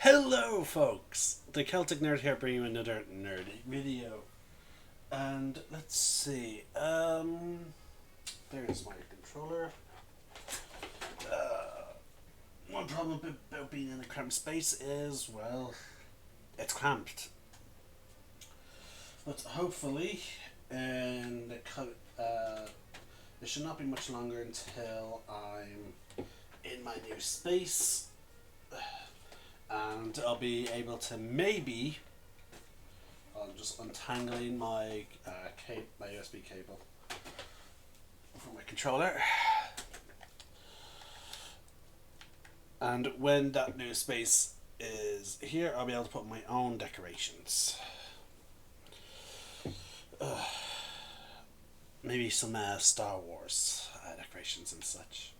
Hello, folks! The Celtic Nerd here, bringing you another nerdy video. And let's see. There's my controller. One problem about being in a cramped space is, well, it's cramped. But hopefully, in it should not be much longer until I'm in my new space, and I'll be able to maybe. I'm just untangling my my USB cable from my controller, and when that new space is here, I'll be able to put my own decorations. Maybe some Star Wars decorations and such.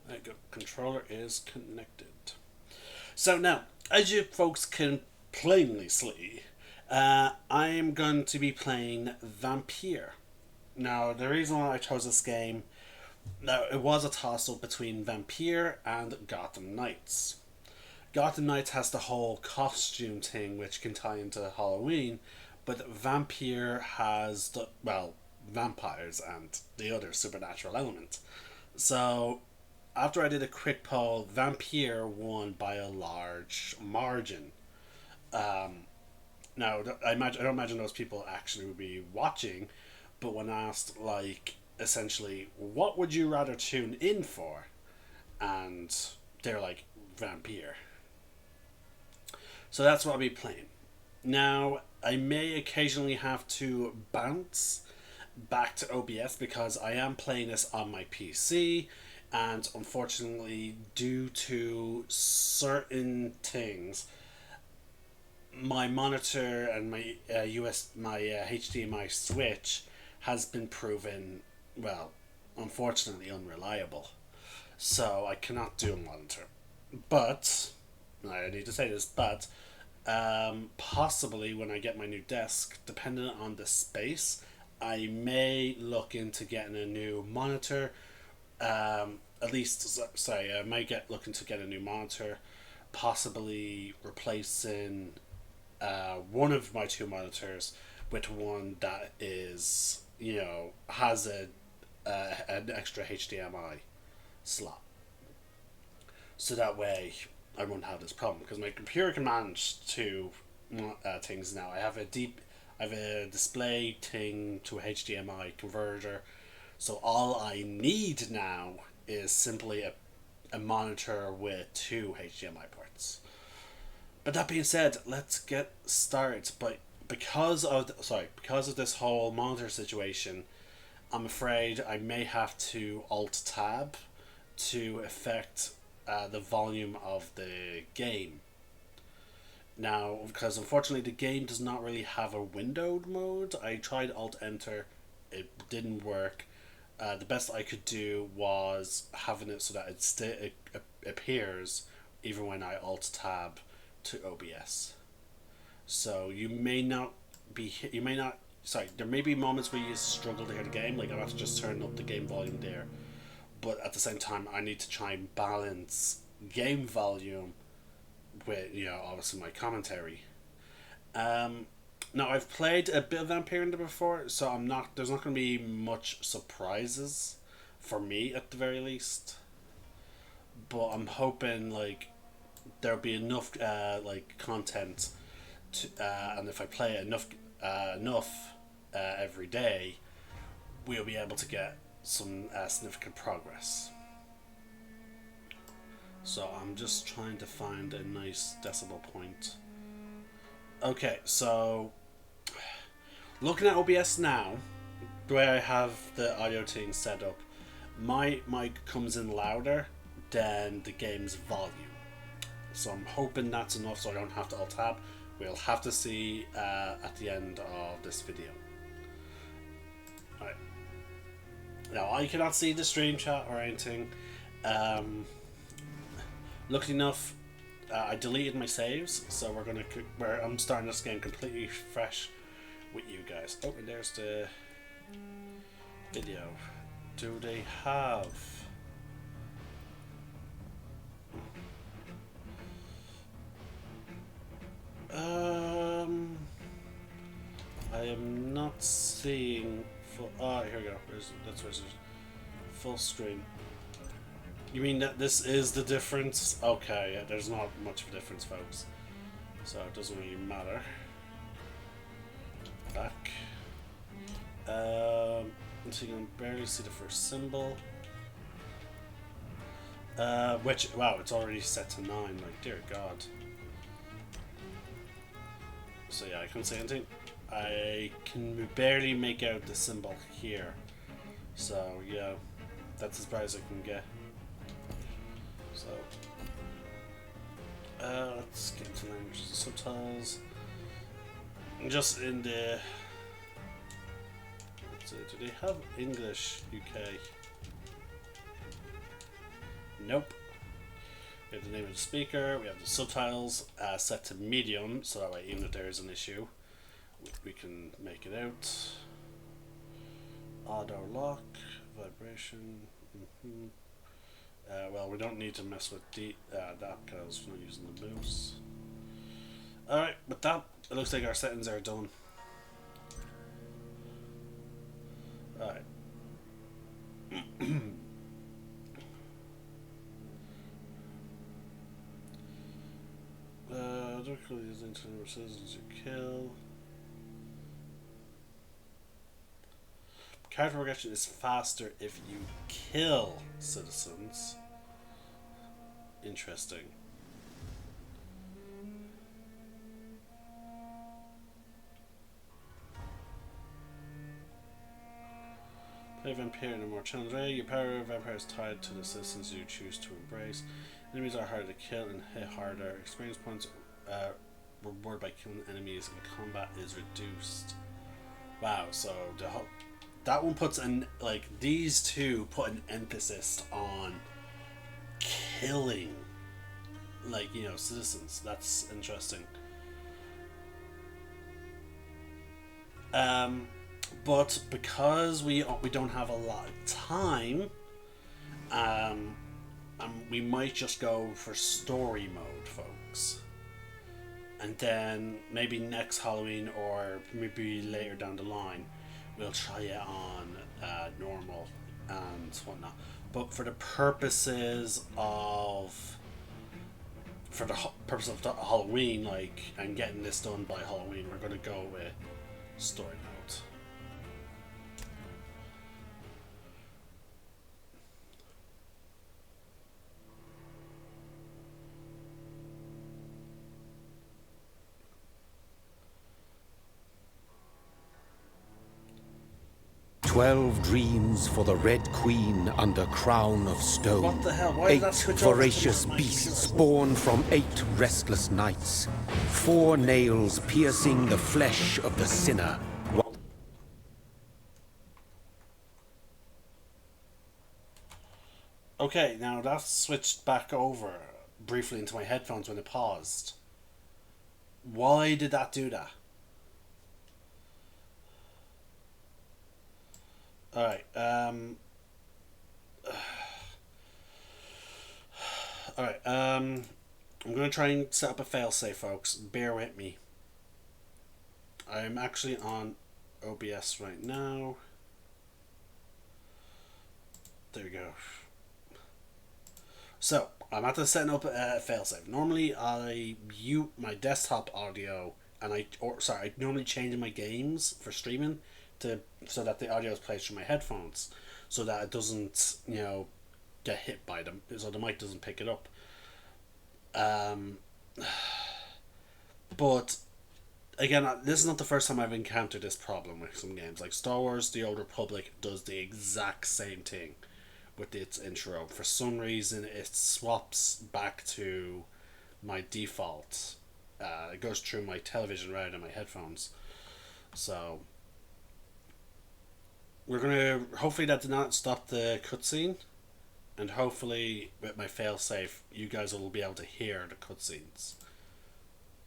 The controller is connected. So now, as you folks can plainly see, I am going to be playing Vampyr. Now, the reason why I chose this game, now it was a toss-up between Vampyr and Gotham Knights. Gotham Knights has the whole costume thing, which can tie into Halloween, but Vampyr has the, well, vampires and the other supernatural element. So after I did a quick poll, Vampyr won by a large margin. Now, I don't imagine those people actually would be watching, but when asked, like, essentially, what would you rather tune in for? And they're like, Vampyr. So that's what I'll be playing. Now, I may occasionally have to bounce back to OBS because I am playing this on my PC, and unfortunately, due to certain things, my monitor and my HDMI switch has been proven, well, unfortunately unreliable. So I cannot do a monitor. But I need to say this, but possibly when I get my new desk, depending on the space, I may look into getting a new monitor. At least, sorry, I might look into get a new monitor, possibly replacing one of my two monitors with one that is, has an extra HDMI slot. So that way I won't have this problem because my computer can manage two things now. I have a display thing to a HDMI converter. So all I need now is simply a monitor with two HDMI ports. But that being said, let's get started. But because of this whole monitor situation, I'm afraid I may have to Alt Tab to affect the volume of the game. Now, because unfortunately the game does not really have a windowed mode. I tried Alt Enter, it didn't work. The best I could do was having it so that it appears even when I Alt Tab to OBS. So you may not, sorry, there may be moments where you struggle to hear the game, like I have to just turn up the game volume there, but at the same time I need to try and balance game volume with, obviously my commentary. Now I've played a bit of Vampyr before, so there's not going to be much surprises for me at the very least, but I'm hoping like there'll be enough content to, and if I play it enough every day, we'll be able to get some significant progress. So I'm just trying to find a nice decibel point. Okay, so looking at OBS now, the way I have the audio thing set up, my mic comes in louder than the game's volume. So I'm hoping that's enough so I don't have to alt tab. We'll have to see at the end of this video. Alright. Now I cannot see the stream chat or anything. Luckily enough, I deleted my saves, so I'm starting this game completely fresh with you guys. Oh, and there's the video. Do they have Oh, here we go. That's where it's full screen. You mean that this is the difference? Okay, yeah, there's not much of a difference, folks. So it doesn't really matter. Back. So you can barely see the first symbol. Which, wow, it's already set to 9, like, dear God. So yeah, I can't say anything. I can barely make out the symbol here. So yeah, that's as bright as I can get. So, let's get into languages and subtitles. Just in the... Let's see, do they have English UK? Nope. We have the name of the speaker, we have the subtitles set to medium, so that way even if there is an issue, we can make it out. Auto lock, vibration. Well, we don't need to mess with that because we're not using the mouse. Alright, with that, it looks like our settings are done. Alright. Difficulty is into the citizens you kill. Character progression is faster if you kill citizens. Interesting. Play Vampyr in a more challenging way. Your power of Vampyr is tied to the citizens you choose to embrace. Enemies are harder to kill and hit harder. Experience points reward by killing enemies in combat is reduced. Wow, so that one puts an, like, these two put an emphasis on killing, like, you know, citizens. That's interesting. But because we don't have a lot of time, we might just go for story mode, folks. And then maybe next Halloween or maybe later down the line, we'll try it on normal and whatnot. But for the purposes of Halloween, like, and getting this done by Halloween, we're gonna go with story mode. 12 dreams for the Red Queen under crown of stone. What the hell? Why did that 8 switch over to voracious my beasts born from 8 restless nights. 4 nails piercing the flesh of the sinner. Okay, now that switched back over briefly into my headphones when it paused. Why did that do that? Alright, Alright, I'm gonna try and set up a failsafe, folks. Bear with me. I'm actually on OBS right now. There we go. So, I'm at the setting up a failsafe. Normally, I mute my desktop audio, and I normally change my games for streaming so that the audio is placed through my headphones, so that it doesn't, you know, get hit by them, so the mic doesn't pick it up. But again, this is not the first time I've encountered this problem with some games. Like Star Wars: The Old Republic does the exact same thing with its intro. For some reason, it swaps back to my default. It goes through my television rather than my headphones. So we're gonna, hopefully that did not stop the cutscene, and hopefully with my failsafe you guys will be able to hear the cutscenes.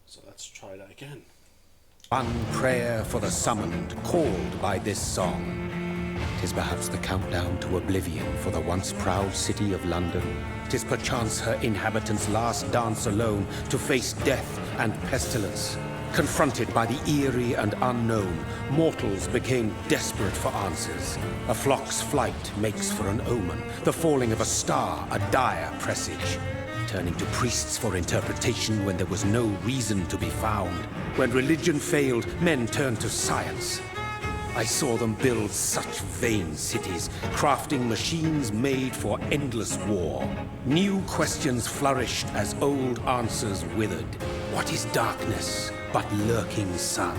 So let's try that again. One prayer for the summoned, called by this song. 'Tis perhaps the countdown to oblivion for the once proud city of London. 'Tis perchance her inhabitants' last dance alone to face death and pestilence. Confronted by the eerie and unknown, mortals became desperate for answers. A flock's flight makes for an omen, the falling of a star a dire presage. Turning to priests for interpretation when there was no reason to be found. When religion failed, men turned to science. I saw them build such vain cities, crafting machines made for endless war. New questions flourished as old answers withered. What is darkness but lurking sun?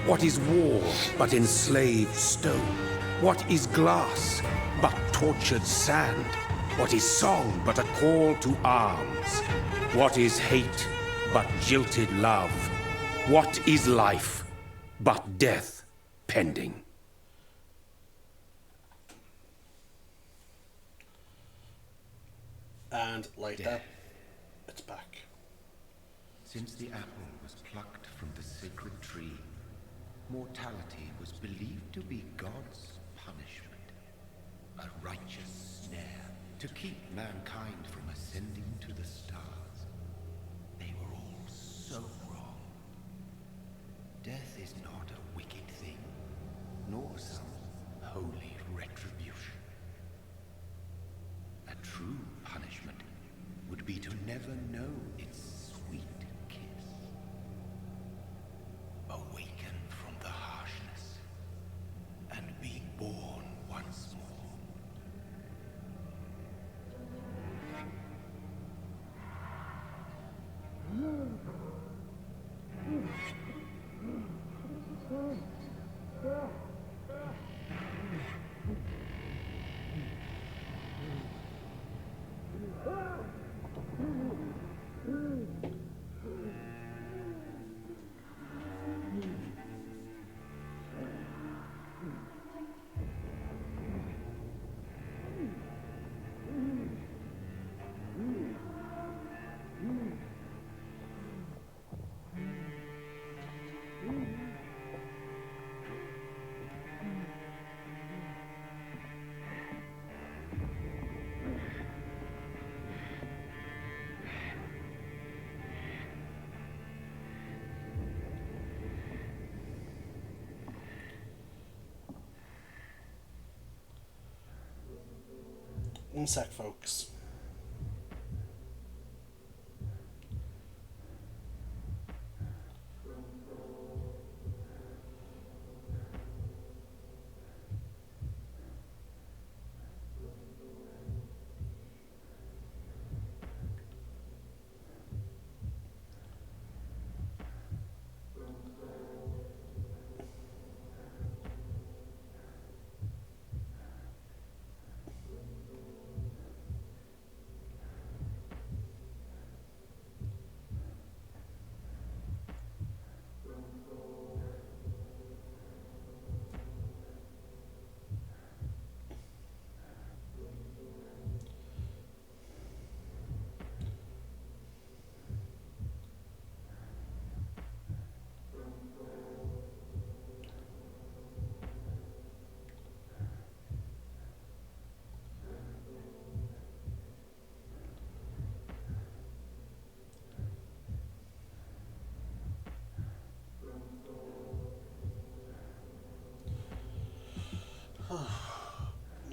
What is war but enslaved stone? What is glass but tortured sand? What is song but a call to arms? What is hate but jilted love? What is life but death pending? And like that, it's back. Since the apple was plucked from the sacred tree, mortality was believed to be God's punishment, a righteous snare to keep mankind from ascending to the stars. They were all so wrong. Death is not a wicked thing, nor some holy retribution. A true punishment would be to never know its sweet kiss. Awaken from the harshness and be born once more. One sec, folks.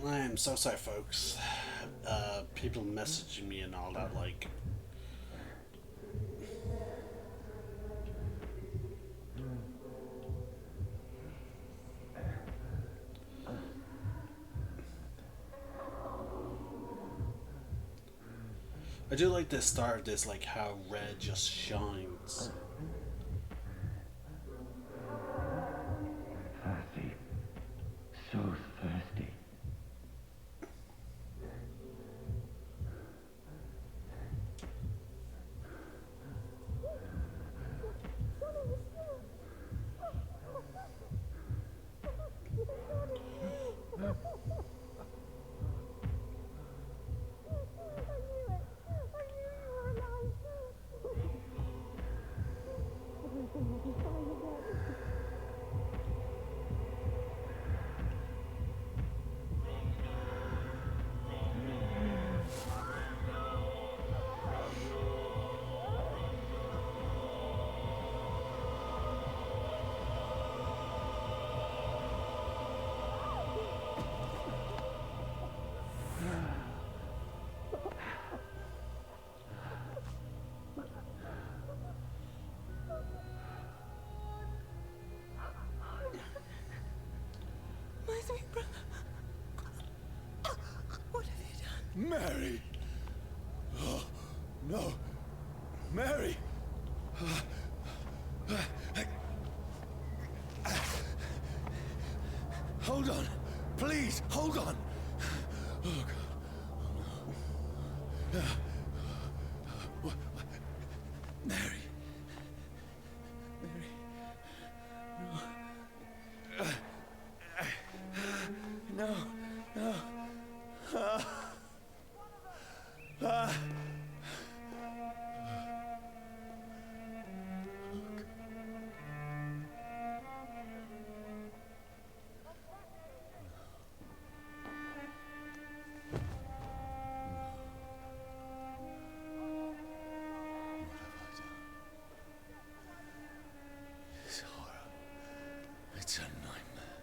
I'm so sorry, folks. People messaging me and all that, like. I do like the start of this, like how red just shines. Thirsty. So thirsty. Mary! Oh, no. Mary! Hold on. Please, hold on. Oh, God. Oh, no. What? Mary. Mary. No. No. No. This horror. It's a nightmare.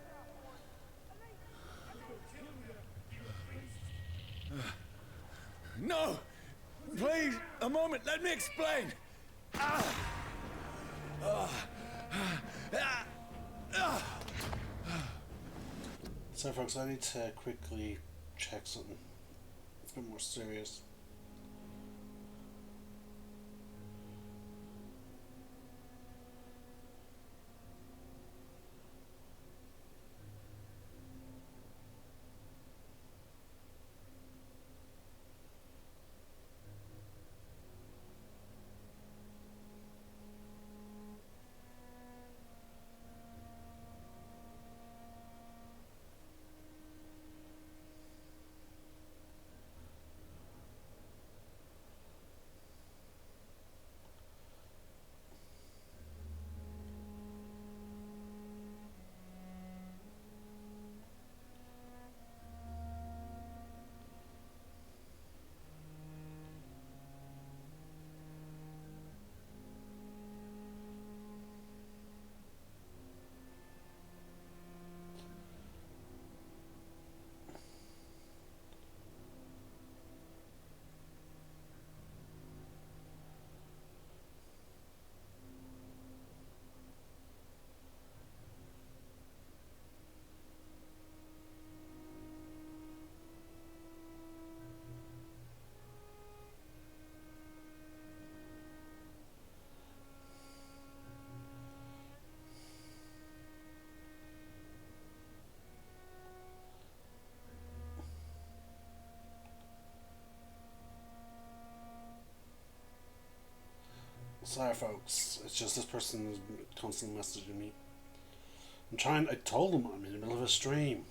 No! Please, a moment, let me explain! So folks, I need to quickly check something. It's a bit more serious. Sorry folks, it's just this person is constantly messaging me. I told them I'm in the middle of a stream.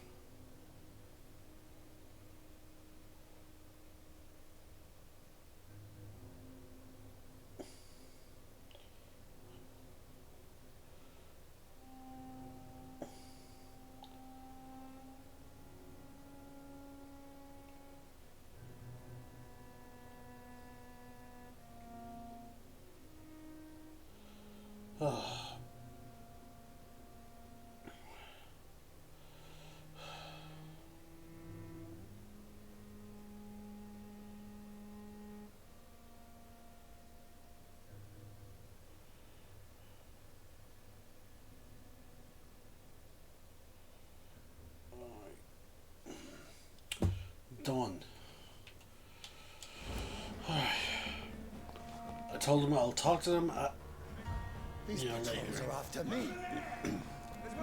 Done. I told them I'll talk to them These later. patrols are after me.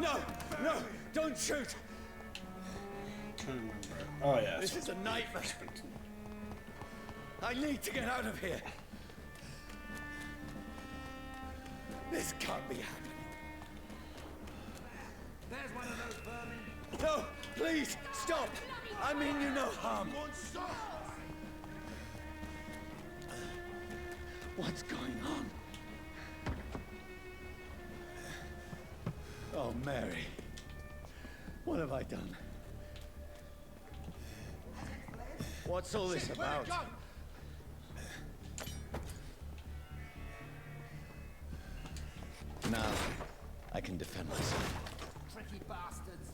No! No! Don't shoot! I can't remember. Oh yeah. This is a nightmare. I need to get out of here. This can't be happening. There's one of those vermin. No! Please! Stop! I mean you no harm. What's going on? Oh, Mary. What have I done? What's all this about? Now, I can defend myself. Tricky bastards.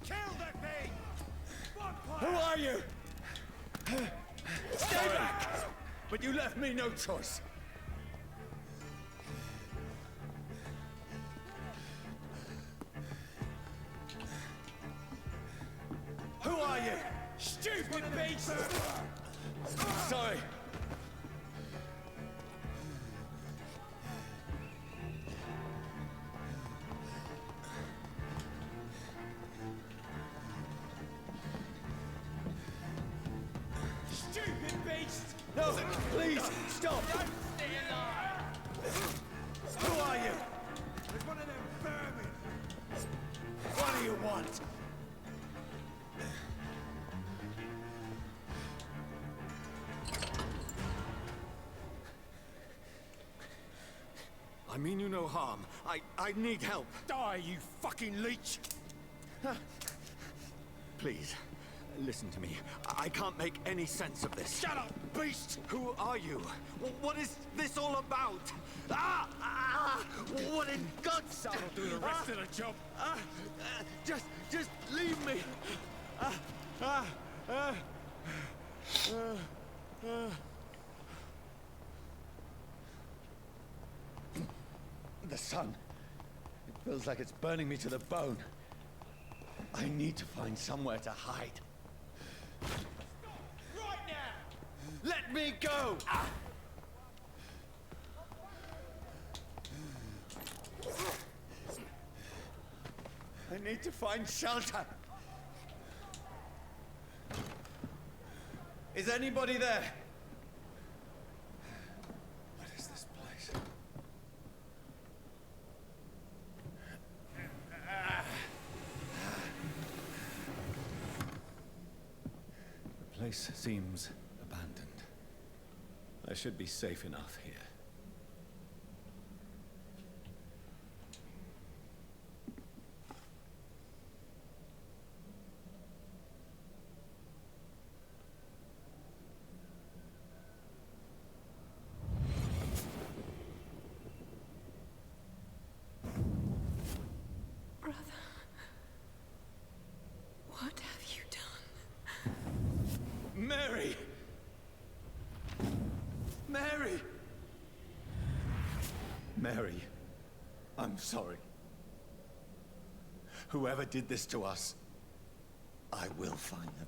Kill that thing! Who are you? Stay back! But you left me no choice. Who are you? Stupid beast! Sorry. Stupid beast! No, please, stop! Don't stay alive! Who are you? There's one of them vermin! What do you want? I mean you no harm. I need help. Die, you fucking leech! Please, listen to me. I can't make any sense of this. Shut up, beast! Who are you? What is this all about? Ah! Ah! What in God's That'll do the rest of the job. Just leave me. The sun. It feels like it's burning me to the bone. I need to find somewhere to hide. Right now! Let me go! I need to find shelter. Is anybody there? What is this place? The place seems abandoned. I should be safe enough here. Brother, what have you done? Mary! Mary! Mary, I'm sorry. Whoever did this to us, I will find them.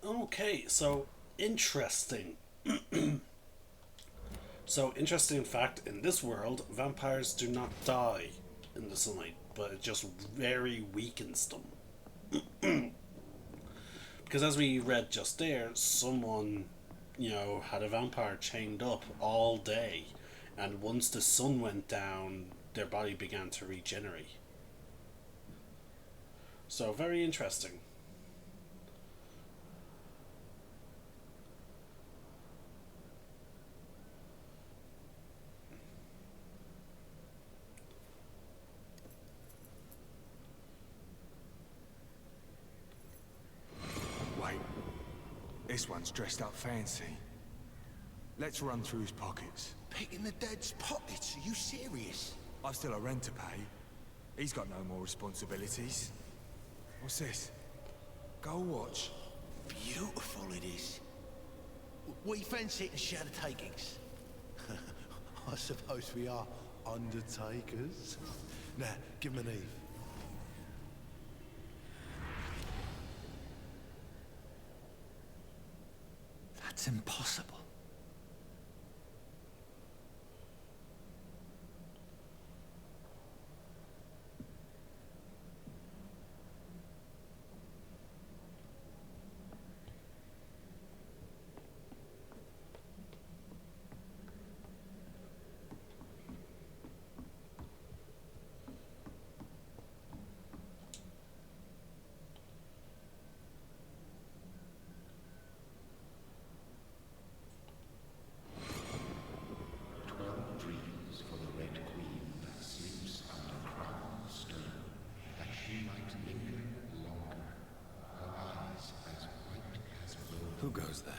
Okay, so interesting. So interesting fact, in this world, vampires do not die in the sunlight, but it just very weakens them. Because as we read just there, someone, had a vampire chained up all day, and once the sun went down, their body began to regenerate. So very interesting. Wait, this one's dressed up fancy. Let's run through his pockets. Picking the dead's pockets? Are you serious? I've still a rent to pay. He's got no more responsibilities. What's this? Gold watch. Beautiful it is. We fancy it and share the takings. I suppose we are undertakers. Now, give him an Eve. That's impossible. goes there?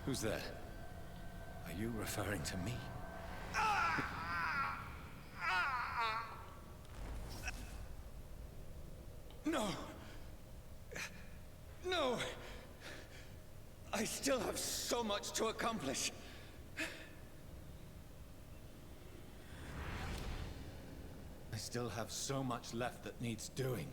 Who's there? Are you referring to me? No! No! I still have so much to accomplish. I still have so much left that needs doing.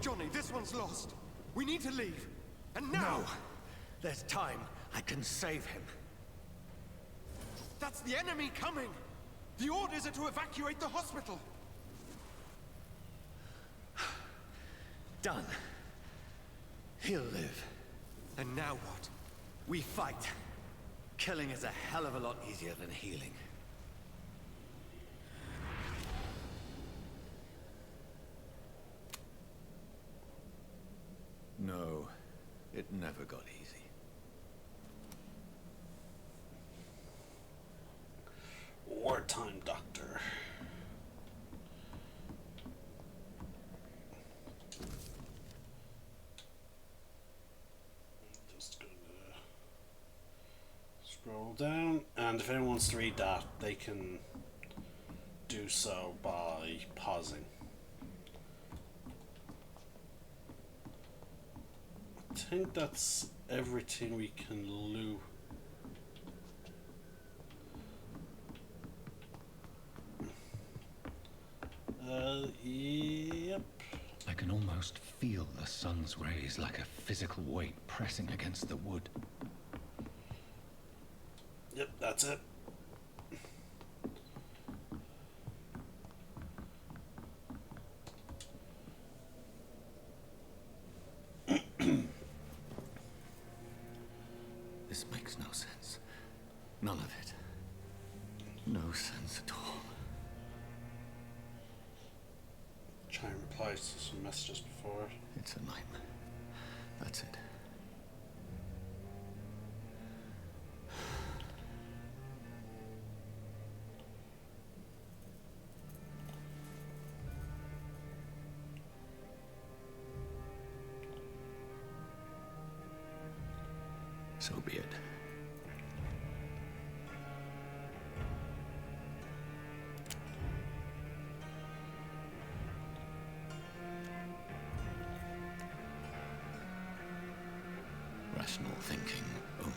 Johnny, this one's lost. We need to leave. And now! No! There's time. I can save him. That's the enemy coming! The orders are to evacuate the hospital! Done. He'll live. And now what? We fight. Killing is a hell of a lot easier than healing. No, it never got easy. Wartime doctor. Just gonna scroll down, and if anyone wants to read that, they can do so by pausing. I think that's everything we can loot. Yep. I can almost feel the sun's rays like a physical weight pressing against the wood. Yep, that's it. This makes no sense. None of it. No sense at all. Try and reply to some messages before. It's a nightmare. That's it. So be it. Rational thinking only.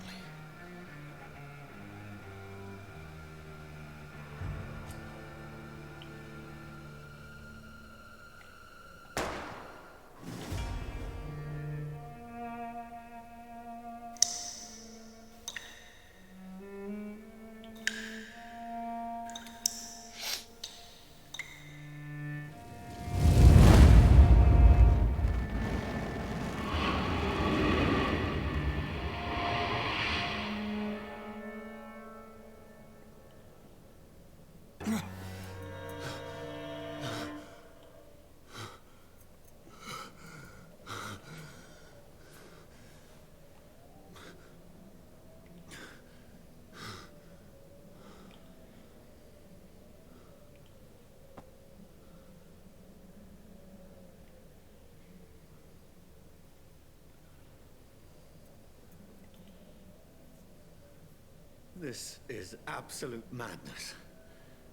This is absolute madness.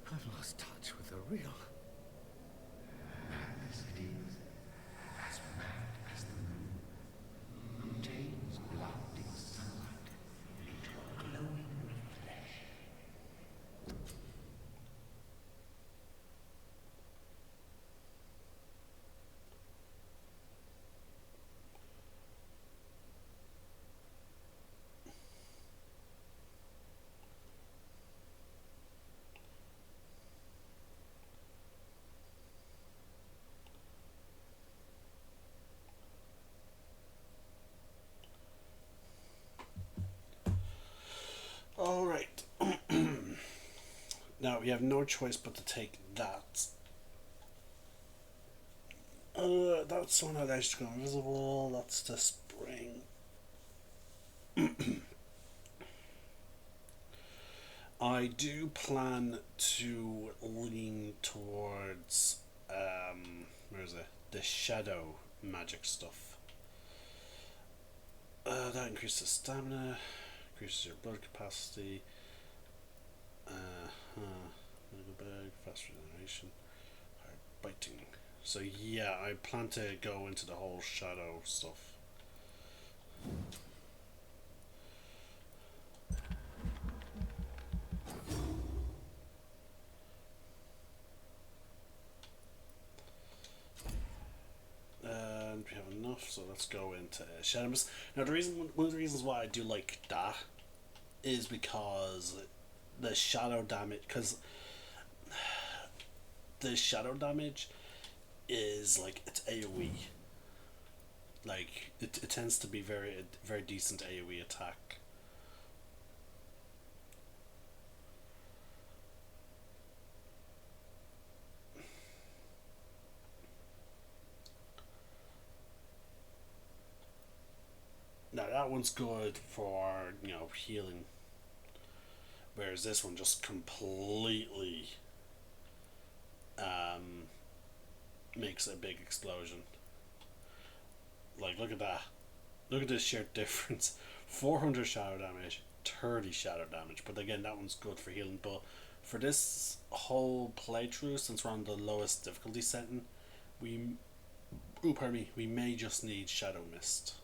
I've lost touch with the real. Madness it is, as mad as the moon, contains blinding sunlight into a glowing flesh. we have no choice but to take that. That's one that actually go invisible. That's the spring. I do plan to lean towards where is it? The shadow magic stuff. That increases stamina, increases your blood capacity. Fast regeneration, hard biting. So yeah, I plan to go into the whole shadow stuff. And we have enough, so let's go into shadows. Now, one of the reasons why I do like that is because the shadow damage, is like it's AoE. Like it tends to be very decent AoE attack. Now that one's good for, healing. Whereas this one just completely makes a big explosion. Like, look at that. Look at this sheer difference. 400 shadow damage, 30 shadow damage. But again, that one's good for healing. But for this whole playthrough, since we're on the lowest difficulty setting, we may just need Shadow Mist.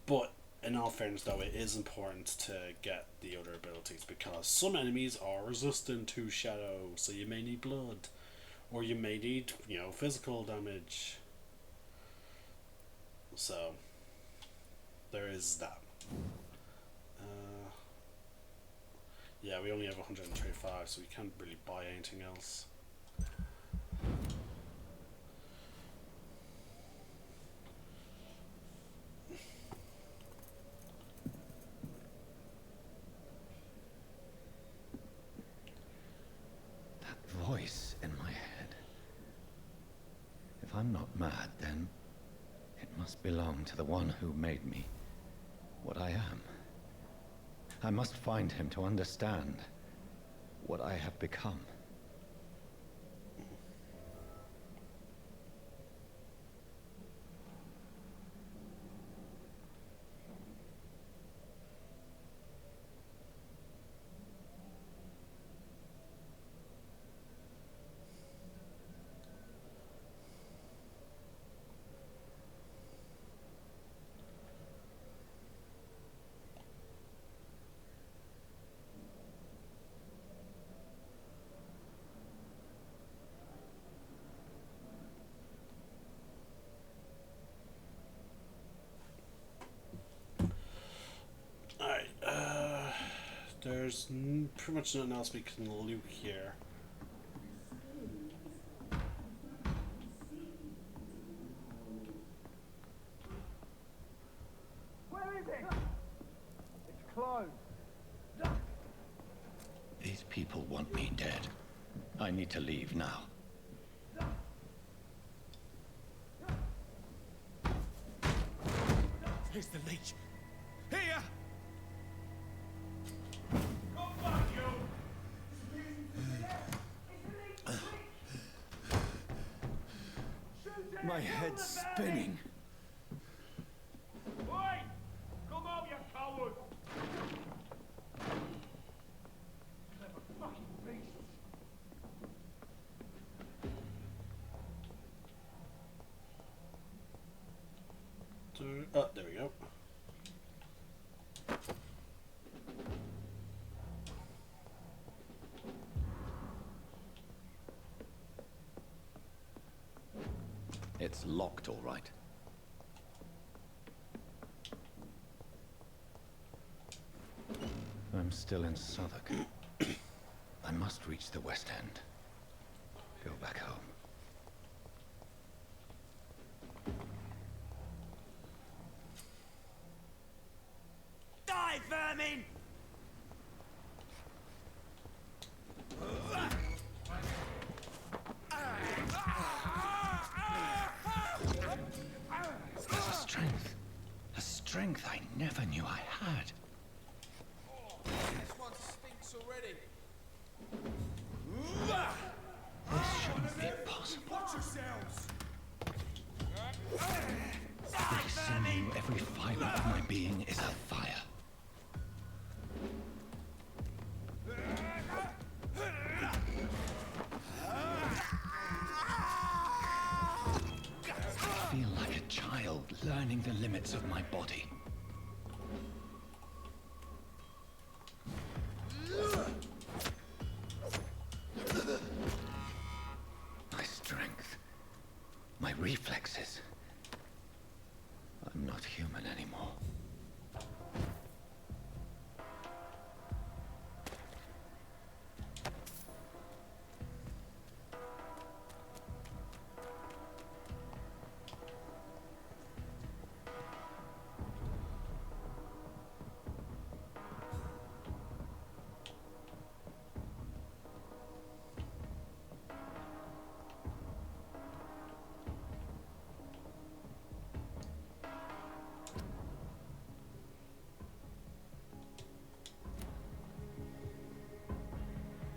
But in all fairness, though, it is important to get the other abilities because some enemies are resistant to shadow, so you may need blood, or you may need, physical damage. So there is that. Yeah, we only have 135, so we can't really buy anything else. Voice in my head. If I'm not mad, then it must belong to the one who made me what I am. I must find him to understand what I have become. There's pretty much nothing else we can loot here. Where is it? It's closed. These people want me dead. I need to leave now. Here's the leech. Here! My head's spinning. Oi! Come out, you coward! Clever fucking beasts. Oh, there we go. It's locked, all right. I'm still in Southwark. I must reach the West End. Go back home. vermin! There's a strength I never knew I had. This one stinks already. This shouldn't be possible. Watch yourselves! Every sinew, every fiber of my being is afire. I feel like a child learning the limits of my body. My strength, my reflexes. I'm not human anymore.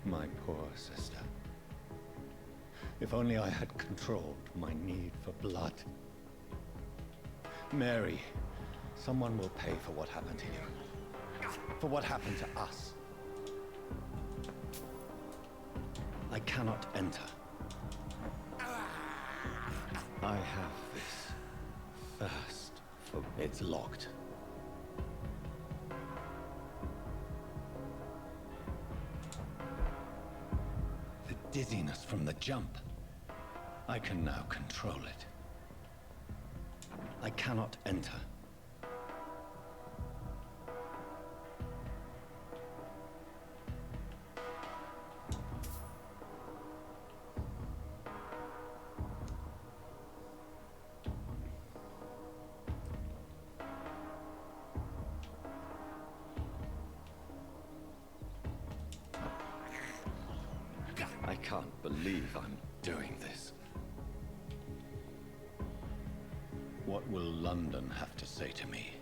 My poor sister. If only I had controlled my need for blood. Mary, someone will pay for what happened to you. For what happened to us. I cannot enter. I have this thirst for... It's locked. Dizziness from the jump. I can now control it. I cannot enter. I can't believe I'm doing this. What will London have to say to me?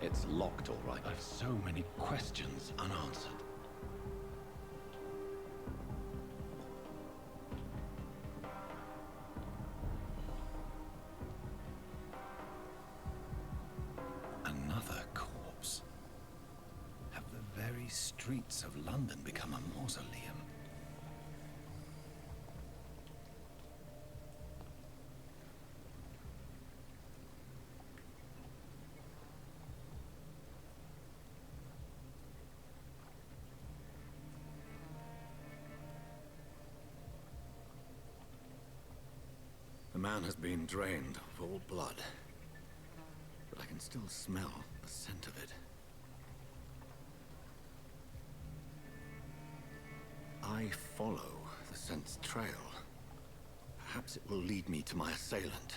It's locked, all right. I've so many questions unanswered. Another corpse. Have the very streets of London become a mausoleum? The man has been drained of all blood, but I can still smell the scent of it. I follow the scent's trail. Perhaps it will lead me to my assailant.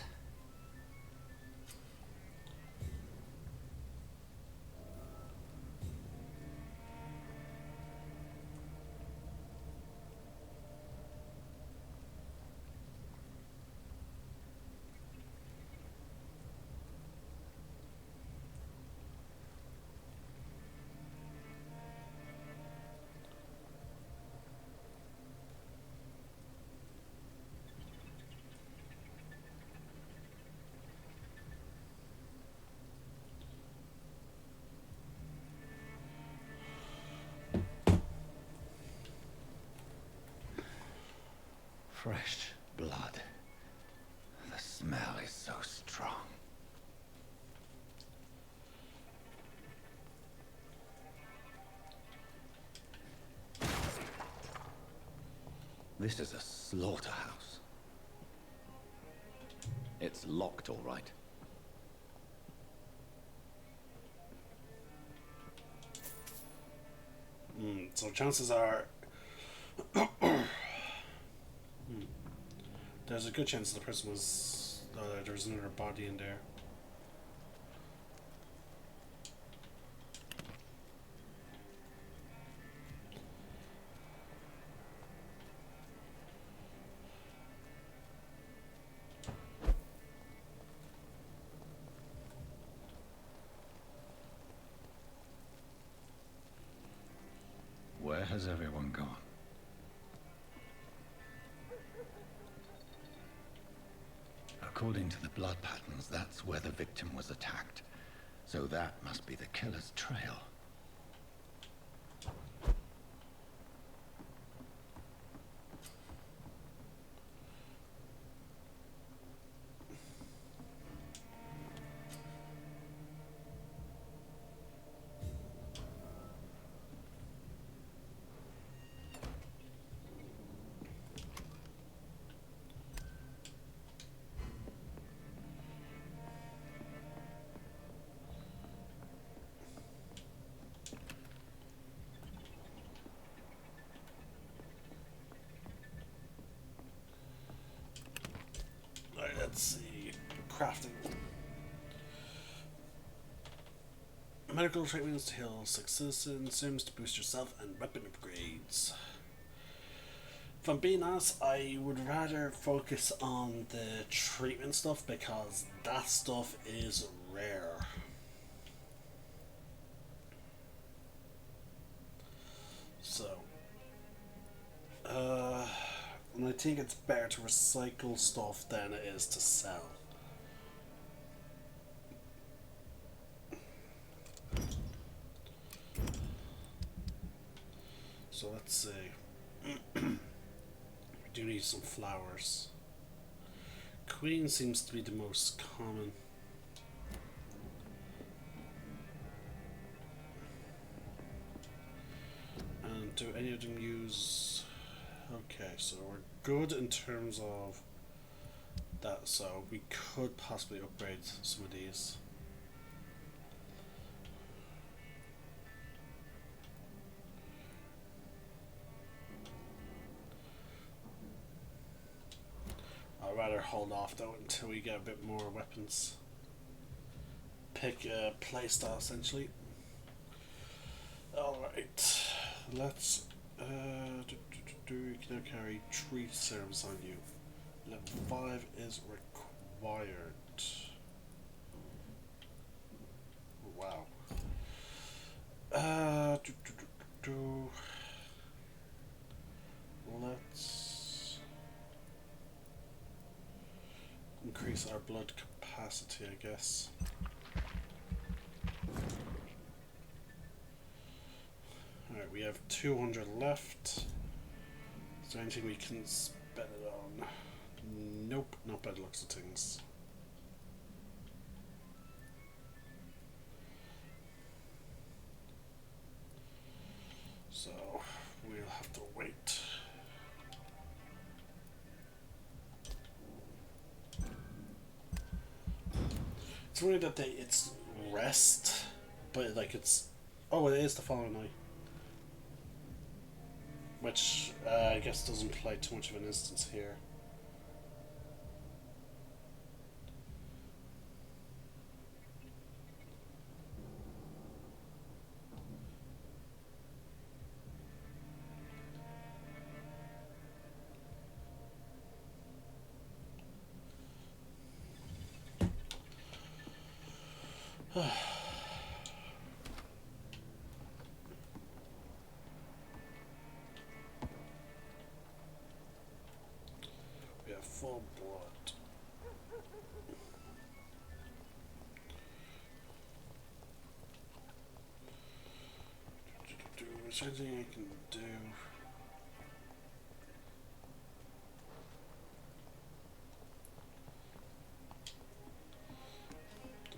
Fresh blood. The smell is so strong. This is a slaughterhouse. It's locked, all right. So chances are there's a good chance the person was there's another body in there. Where has everyone gone? According to the blood patterns, that's where the victim was attacked. So that must be the killer's trail. Alright, let's see. Crafting. Medical treatments to heal 6 citizens, sims to boost yourself, and weapon upgrades. If I'm being honest, I would rather focus on the treatment stuff because that stuff is rare. So, and I think it's better to recycle stuff than it is to sell. So let's see. We do need some flowers. Queen seems to be the most common. And do any of them use... Okay, so we're good in terms of that, so we could possibly upgrade some of these. I'd rather hold off though until we get a bit more weapons. Pick a playstyle essentially. Alright, let's you can now carry 3 servants on you. Level 5 is required. Wow. Let's increase our blood capacity, I guess. Alright, we have 200 left. Is there anything we can spend it on? Nope, not by the looks of things. So, we'll have to wait. It's weird that it's rest, but like it's... Oh, it is the following night. Which I guess doesn't play too much of an instance here. We have full blood. Is there anything I can do?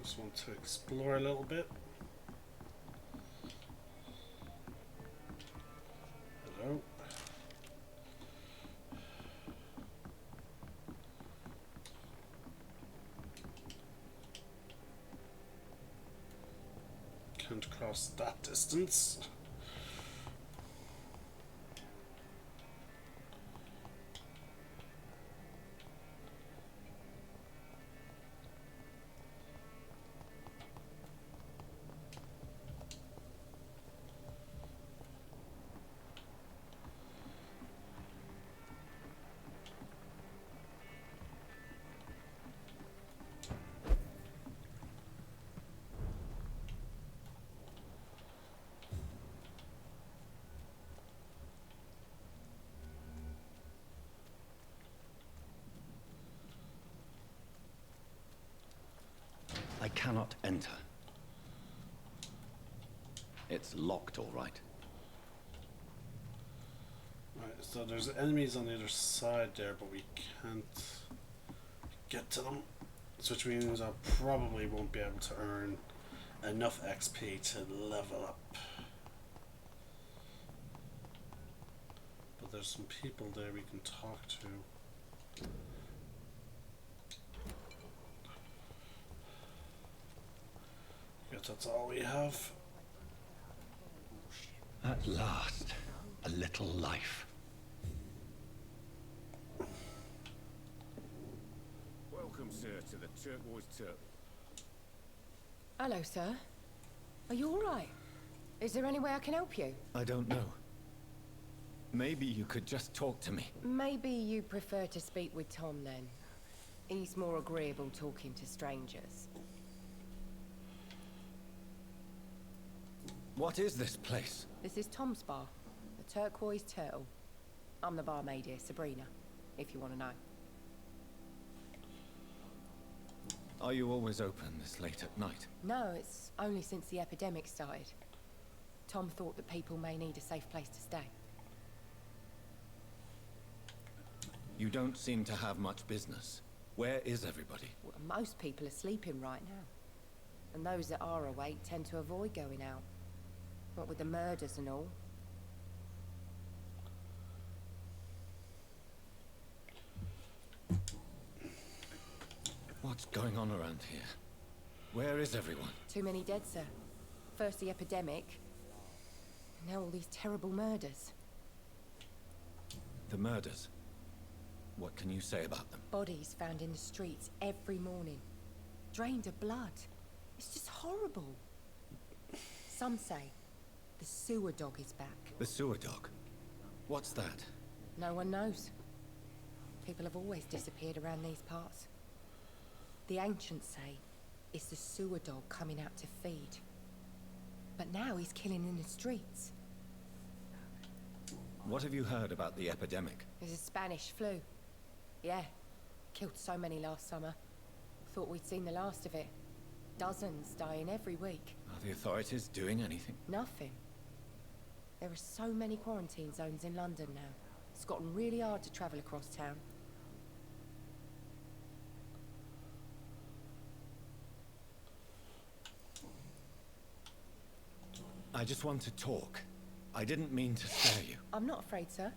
Just want to explore a little bit. Hello. Can't cross that distance. cannot enter. It's locked, all right. Right, so there's enemies on the other side there, but we can't get to them. Which means I probably won't be able to earn enough XP to level up. But there's some people there we can talk to. Guess that's all we have. At last, a little life. Welcome, sir, to the Turquoise Turtle. Hello, sir. Are you all right? Is there any way I can help you? I don't know. Maybe you could just talk to me. Maybe you prefer to speak with Tom, then. He's more agreeable talking to strangers. What is this place? This is Tom's bar, the Turquoise Turtle. I'm the barmaid here, Sabrina, if you want to know. Are you always open this late at night? No, it's only since the epidemic started. Tom thought that people may need a safe place to stay. You don't seem to have much business. Where is everybody? Well, most people are sleeping right now. And those that are awake tend to avoid going out. What with the murders and all. What's going on around here? Where is everyone? Too many dead, sir. First the epidemic, and now all these terrible murders. The murders. What can you say about them? Bodies found in the streets every morning. Drained of blood. It's just horrible. Some say the sewer dog is back. The sewer dog? What's that? No one knows. People have always disappeared around these parts. The ancients say it's the sewer dog coming out to feed. But now he's killing in the streets. What have you heard about the epidemic? There's a Spanish flu. Yeah. Killed so many last summer. Thought we'd seen the last of it. Dozens dying every week. Are the authorities doing anything? Nothing. There are so many quarantine zones in London now. It's gotten really hard to travel across town. I just want to talk. I didn't mean to scare you. I'm not afraid, sir.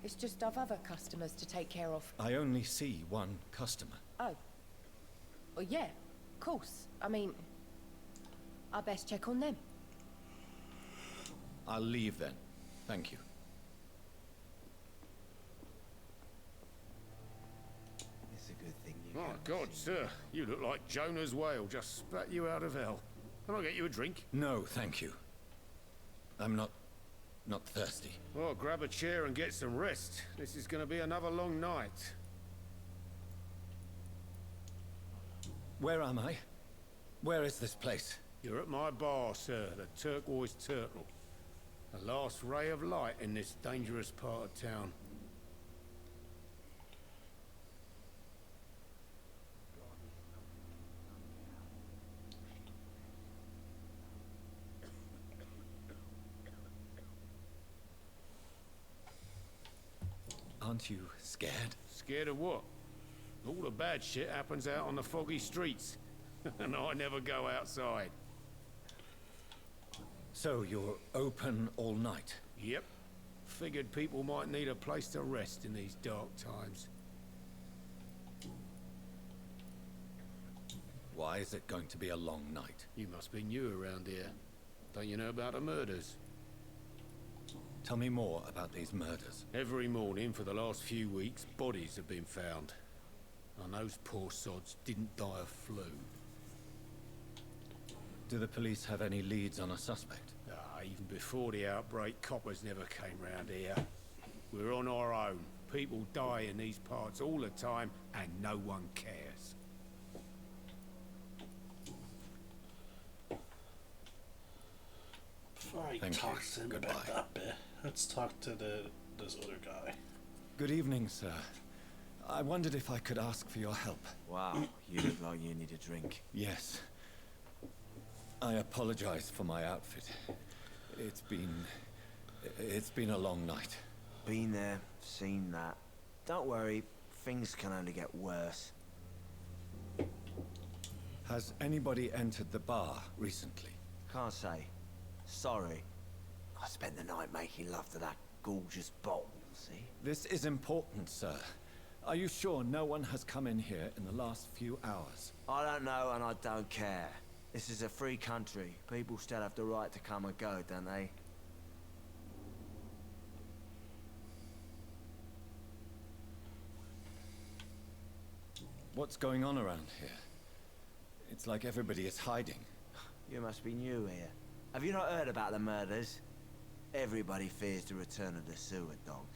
It's just I've other customers to take care of. I only see one customer. Oh. Well, yeah, of course. I mean, I best check on them. I'll leave then. Thank you. It's a good thing you My can't God, see. sir, you look like Jonah's whale just spat you out of hell. Can I get you a drink? No, thank you. I'm not thirsty. Well, grab a chair and get some rest. This is going to be another long night. Where am I? Where is this place? You're at my bar, sir, the Turquoise Turtle. The last ray of light in this dangerous part of town. Aren't you scared? Scared of what? All the bad shit happens out on the foggy streets. And I never go outside. So you're open all night? Yep. Figured people might need a place to rest in these dark times. Why is it going to be a long night? You must be new around here. Don't you know about the murders? Tell me more about these murders. Every morning for the last few weeks, bodies have been found. And those poor sods didn't die of flu. Do the police have any leads on a suspect? Even before the outbreak, coppers never came round here. We're on our own. People die in these parts all the time, and no one cares. Before I Thank talk you. to him Goodbye. about that bit, let's talk to this other guy. Good evening, sir. I wondered if I could ask for your help. Wow, you look like you need a drink. Yes. I apologize for my outfit. It's been a long night. Been there, seen that. Don't worry, things can only get worse. Has anybody entered the bar recently? Can't say. Sorry. I spent the night making love to that gorgeous bottle, see? This is important, sir. Are you sure no one has come in here in the last few hours? I don't know and I don't care. This is a free country. People still have the right to come and go, don't they? What's going on around here? It's like everybody is hiding. You must be new here. Have you not heard about the murders? Everybody fears the return of the sewer dog.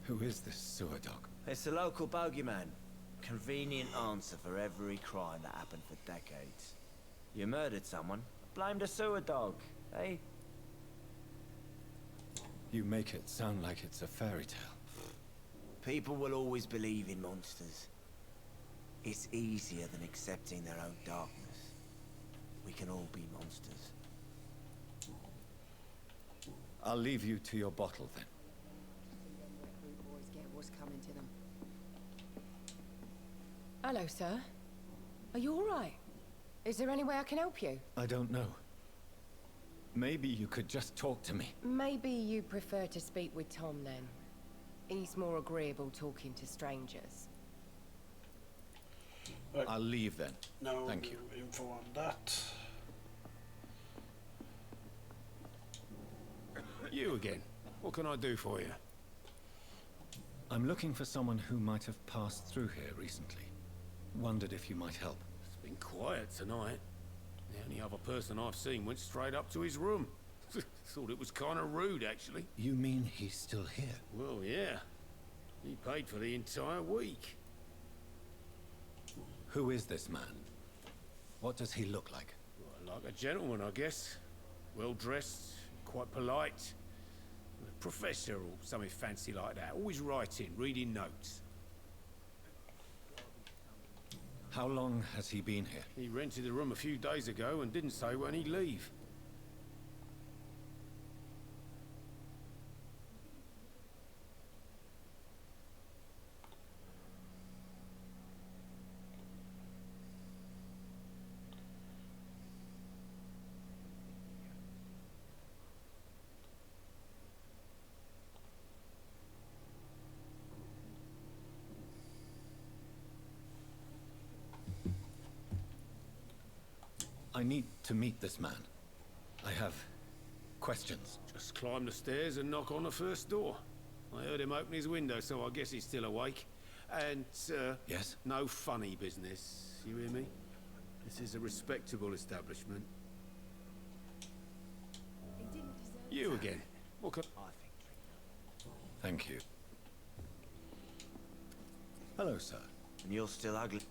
Who is this sewer dog? It's the local bogeyman. Convenient answer for every crime that happened for decades. You murdered someone, blame the sewer dog, eh? You make it sound like it's a fairy tale. People will always believe in monsters. It's easier than accepting their own darkness. We can all be monsters. I'll leave you to your bottle then. Boys get what's coming to them. Hello, sir. Are you all right? Is there any way I can help you? I don't know. Maybe you could just talk to me. Maybe you prefer to speak with Tom then. He's more agreeable talking to strangers. I'll leave then. No Thank you. info on that. You again. What can I do for you? I'm looking for someone who might have passed through here recently. Wondered if you might help. It's been quiet tonight. The only other person I've seen went straight up to his room. Thought it was kind of rude, actually. You mean he's still here? Well, yeah. He paid for the entire week. Who is this man? What does he look like? Well, like a gentleman, I guess. Well-dressed, quite polite. A professor or something fancy like that. Always writing, reading notes. How long has he been here? He rented the room a few days ago and didn't say when he'd leave. I need to meet this man. I have questions. Just climb the stairs and knock on the first door. I heard him open his window, so I guess he's still awake. And, Yes? no funny business. You hear me? This is a respectable establishment. You again. What can... Thank you. Hello, sir. And you're still ugly.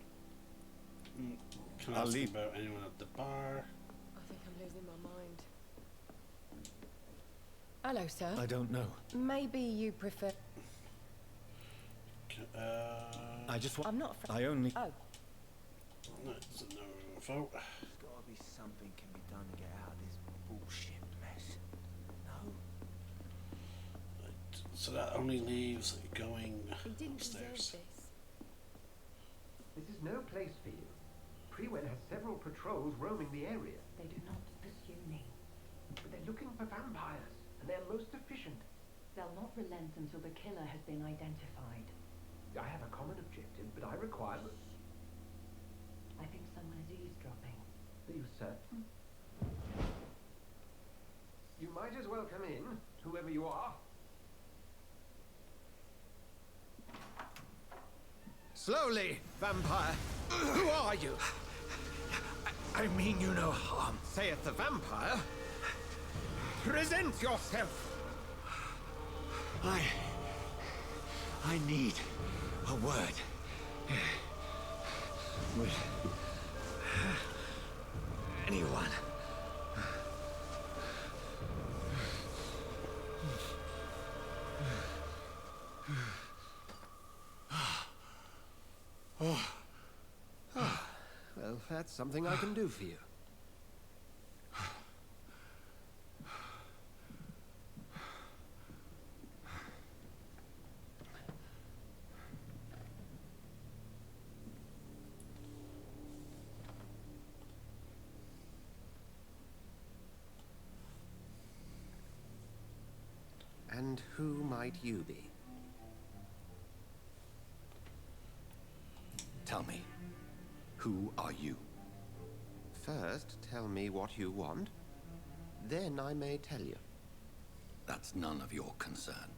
Can I I'll ask leave. about anyone at the bar? I think I'm losing my mind. Hello, sir. I don't know. Maybe you prefer... I just want... I'm not... I only... Oh, No, it's no info. There's gotta be something can be done to get out of this bullshit mess. No? Right, so that only leaves going he didn't deserve upstairs. this. This is no place for you. Prewen has several patrols roaming the area. They do not pursue me. But they're looking for vampires, and they're most efficient. They'll not relent until the killer has been identified. I have a common objective, but I require... I think someone is eavesdropping. Are you certain? You might as well come in, whoever you are. Slowly, vampire. Who are you? I mean you no harm. Saith the vampire. Present yourself. I need a word. Would anyone Well, that's something I can do for you. And who might you be? Tell me, who are you? First, tell me what you want. Then I may tell you. That's none of your concern.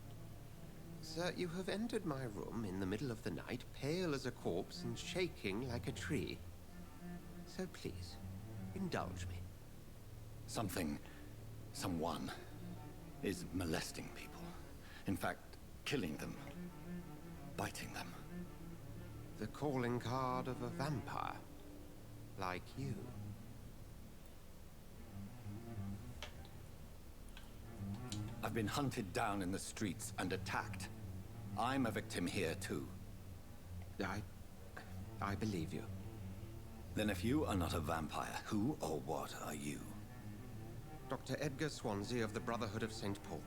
Sir, you have entered my room in the middle of the night, pale as a corpse and shaking like a tree. So please, indulge me. Someone is molesting people. In fact, killing them. Biting them. The calling card of a vampire. Like you. I've been hunted down in the streets and attacked. I'm a victim here, too. I believe you. Then if you are not a vampire, who or what are you? Dr. Edgar Swansea of the Brotherhood of St. Paul.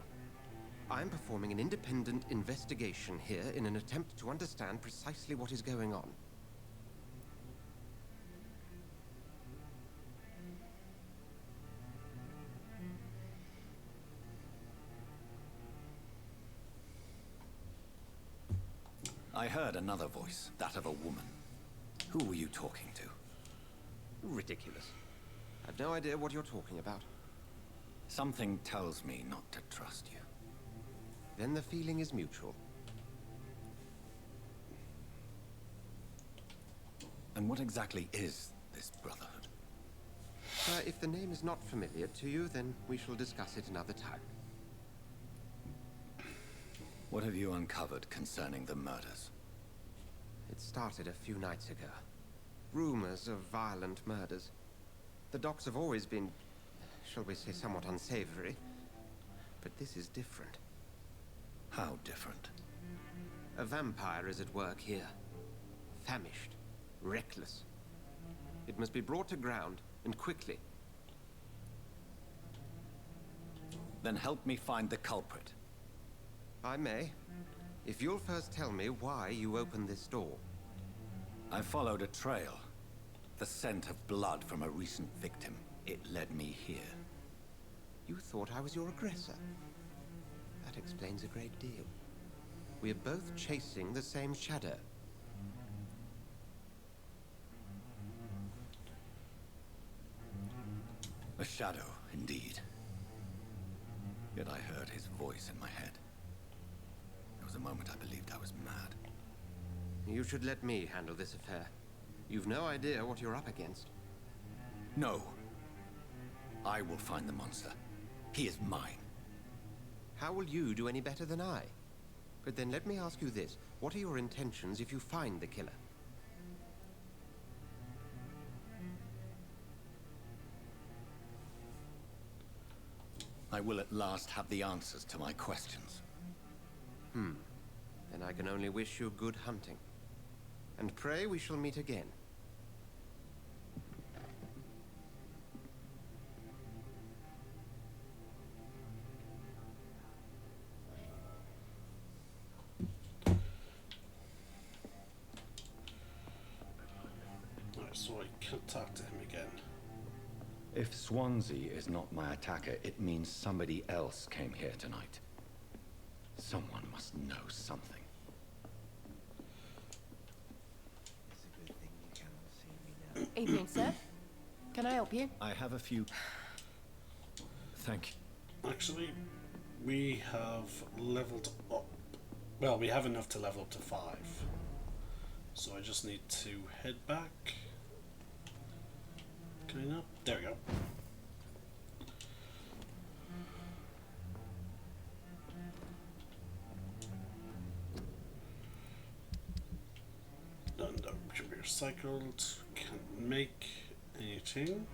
I am performing an independent investigation here in an attempt to understand precisely what is going on. I heard another voice, that of a woman. Who were you talking to? Ridiculous. I've no idea what you're talking about. Something tells me not to trust you. Then the feeling is mutual. And what exactly is this Brotherhood? If the name is not familiar to you, then we shall discuss it another time. What have you uncovered concerning the murders? It started a few nights ago. Rumors of violent murders. The docks have always been, shall we say, somewhat unsavory. But this is different. How different? A vampire is at work here. Famished. Reckless. It must be brought to ground, and quickly. Then help me find the culprit. I may. If you'll first tell me why you opened this door. I followed a trail. The scent of blood from a recent victim. It led me here. You thought I was your aggressor. That explains a great deal. We are both chasing the same shadow. A shadow, indeed. Yet I heard his voice in my head. There was a moment I believed I was mad. You should let me handle this affair. You've no idea what you're up against. No. I will find the monster. He is mine. How will you do any better than I? But then let me ask you this. What are your intentions if you find the killer? I will at last have the answers to my questions. Then I can only wish you good hunting. And pray we shall meet again. Alright, so I can't talk to him again. If Swansea is not my attacker, it means somebody else came here tonight. Someone must know something. It's a good thing you cannot see me now. Evening, sir. Can I help you? I have a few... Thank you. Actually, we have leveled up. Well, we have enough to level up to 5. So I just need to head back. Clean up. There we go. And should be recycled. Can't make anything.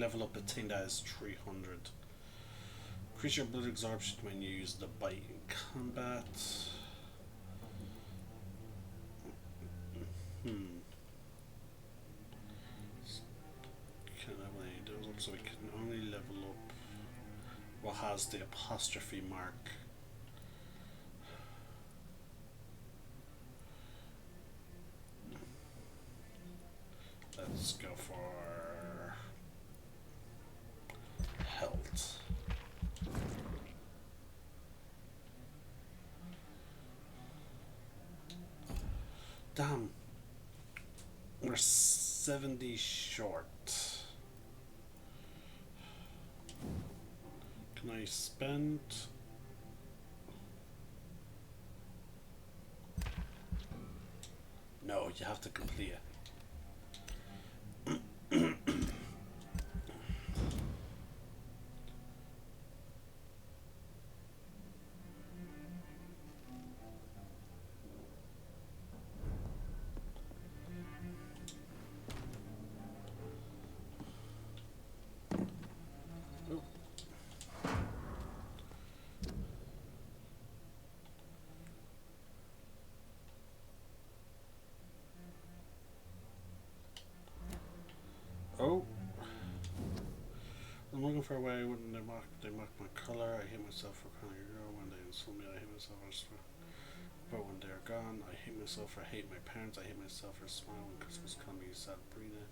level up a thing that is 300. Increase your blood absorption when you use the bite in combat. Can level any of those up, so we can only level up what has the apostrophe mark. Let's go for health. Damn, we're 70 short. Can I spend? No, you have to complete it. Oh, I'm looking for a way when they mock my color. I hate myself for calling a girl. When they insult me, I hate myself for. But when they're gone, I hate myself for hate my parents. I hate myself for smiling when Christmas coming. Sabrina.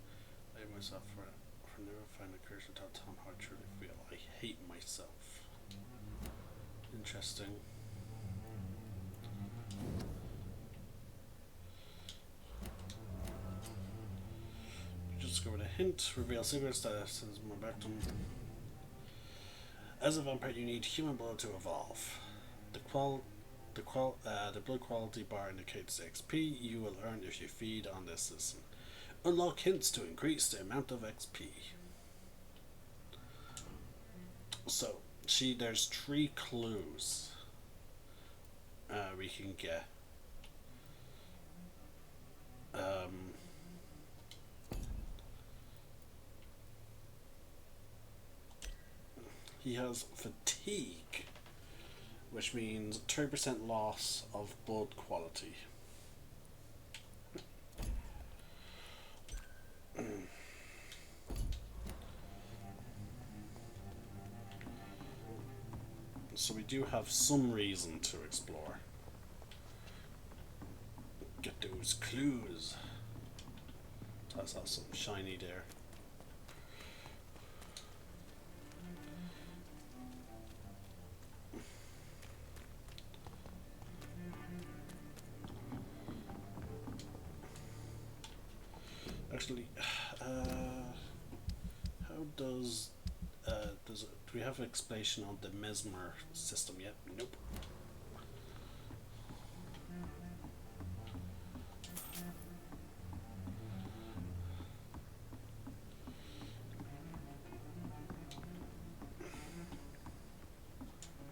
I hate myself for never finding the courage to tell Tom how I truly feel. I hate myself. Interesting. Just go with a hint. Reveal secret status as more back to him. As a vampire, you need human blood to evolve. The blood quality bar indicates the XP you will earn if you feed on this system. Unlock hints to increase the amount of XP. So, there's 3 clues we can get. He has fatigue, which means 30% loss of blood quality. So we do have some reason to explore. Get those clues. I saw something shiny there. Actually, how does do we have an explanation on the mesmer system yet? Nope.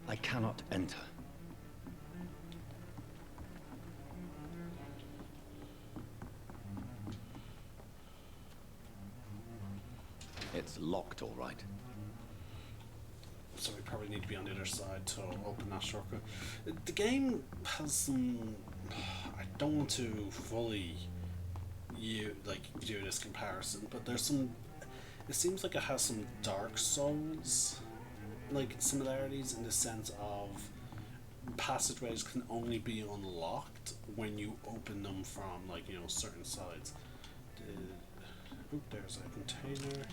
I cannot enter. It's locked, all right. So we probably need to be on the other side to open that shortcut. The game has some. I don't want to fully do this comparison, but there's some. It seems like it has some Dark Souls similarities in the sense of passageways can only be unlocked when you open them from certain sides. There's a container.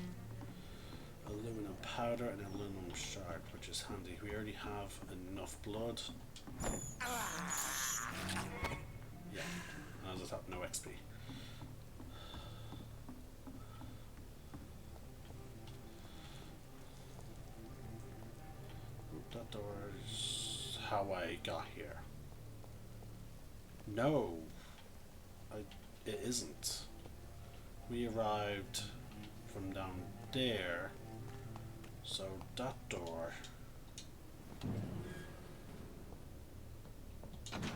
Aluminum powder and aluminum shard, which is handy. We already have enough blood. Yeah, I just have no XP. That door is how I got here. No, it isn't. We arrived from down there. So that door.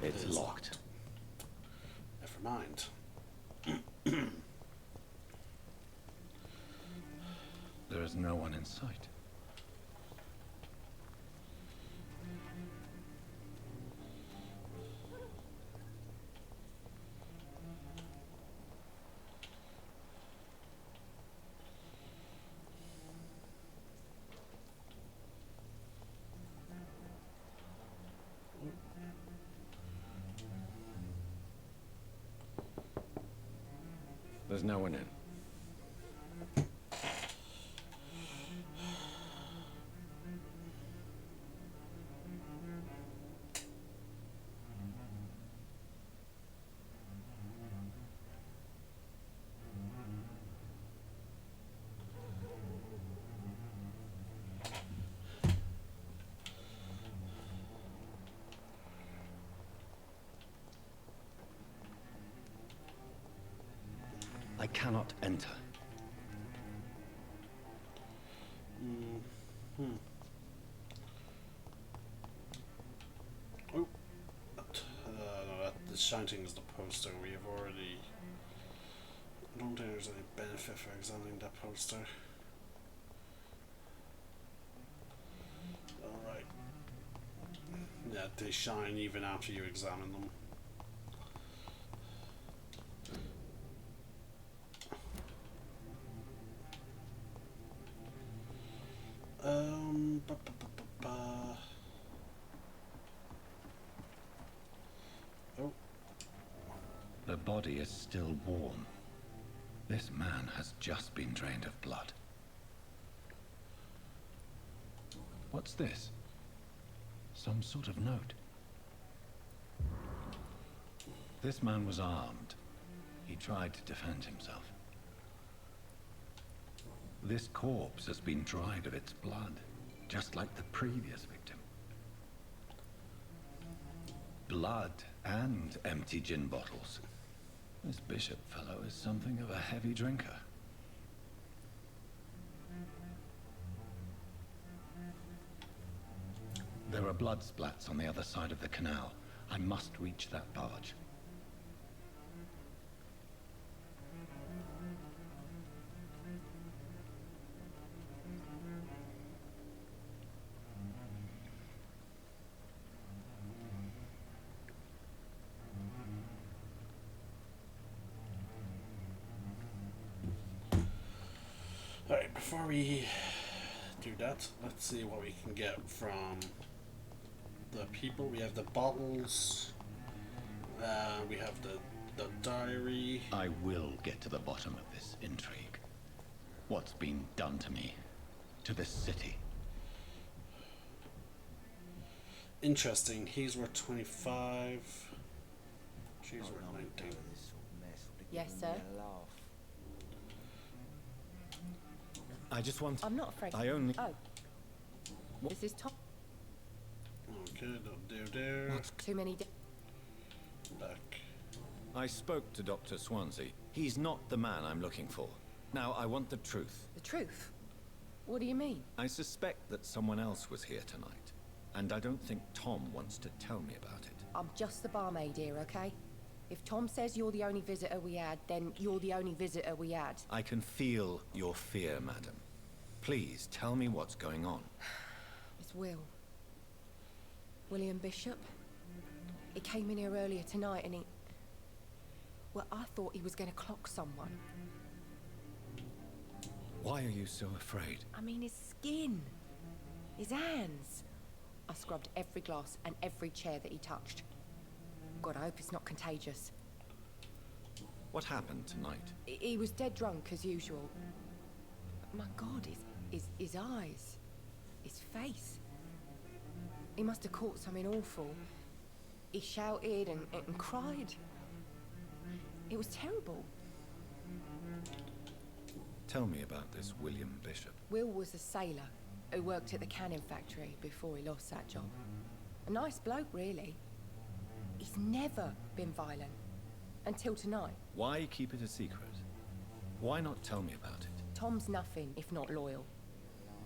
It's locked. Never mind. There There's no one in sight. There's no one in. I cannot enter. Oh, no, the shouting is the poster. We have already. I don't think there's any benefit for examining that poster. Alright. Yeah, they shine even after you examine them. Ba, ba, ba, ba, ba. Oh. The body is still warm. This man has just been drained of blood. What's this? Some sort of note. This man was armed. He tried to defend himself. This corpse has been dried of its blood, just like the previous victim. Blood and empty gin bottles. This bishop fellow is something of a heavy drinker. There are blood splats on the other side of the canal. I must reach that barge. Alright, before we do that, let's see what we can get from the people. We have the bottles, we have the diary. I will get to the bottom of this intrigue. What's been done to me, to this city. Interesting, he's worth 25. She's worth 19. Yes, sir. I just want... I'm not afraid. I only... Oh. This is top. Okay, don't do there. Too many... Back. I spoke to Dr. Swansea. He's not the man I'm looking for. Now, I want the truth. The truth? What do you mean? I suspect that someone else was here tonight. And I don't think Tom wants to tell me about it. I'm just the barmaid here, okay? If Tom says you're the only visitor we had, then you're the only visitor we had. I can feel your fear, madam. Please, tell me what's going on. It's Will. William Bishop. He came in here earlier tonight and he... Well, I thought he was going to clock someone. Why are you so afraid? I mean, his skin. His hands. I scrubbed every glass and every chair that he touched. God, I hope it's not contagious. What happened tonight? He was dead drunk, as usual. My God, his eyes. His face. He must have caught something awful. He shouted and cried. It was terrible. Tell me about this William Bishop. Will was a sailor who worked at the cannon factory before he lost that job. A nice bloke, really. He's never been violent. Until tonight. Why keep it a secret? Why not tell me about it? Tom's nothing if not loyal.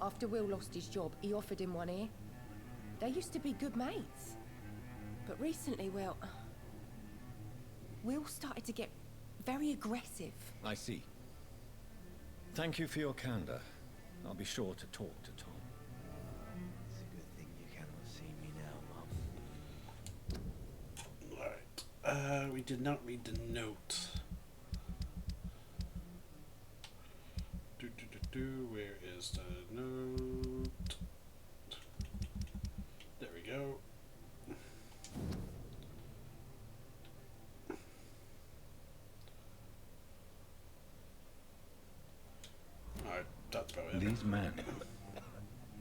After Will lost his job, he offered him one ear. They used to be good mates. But recently, well... Will started to get very aggressive. I see. Thank you for your candor. I'll be sure to talk to Tom. It's a good thing you cannot see me now, Mum. Alright. We did not read the note. Where is the note? There we go. Alright, that's about it. These men,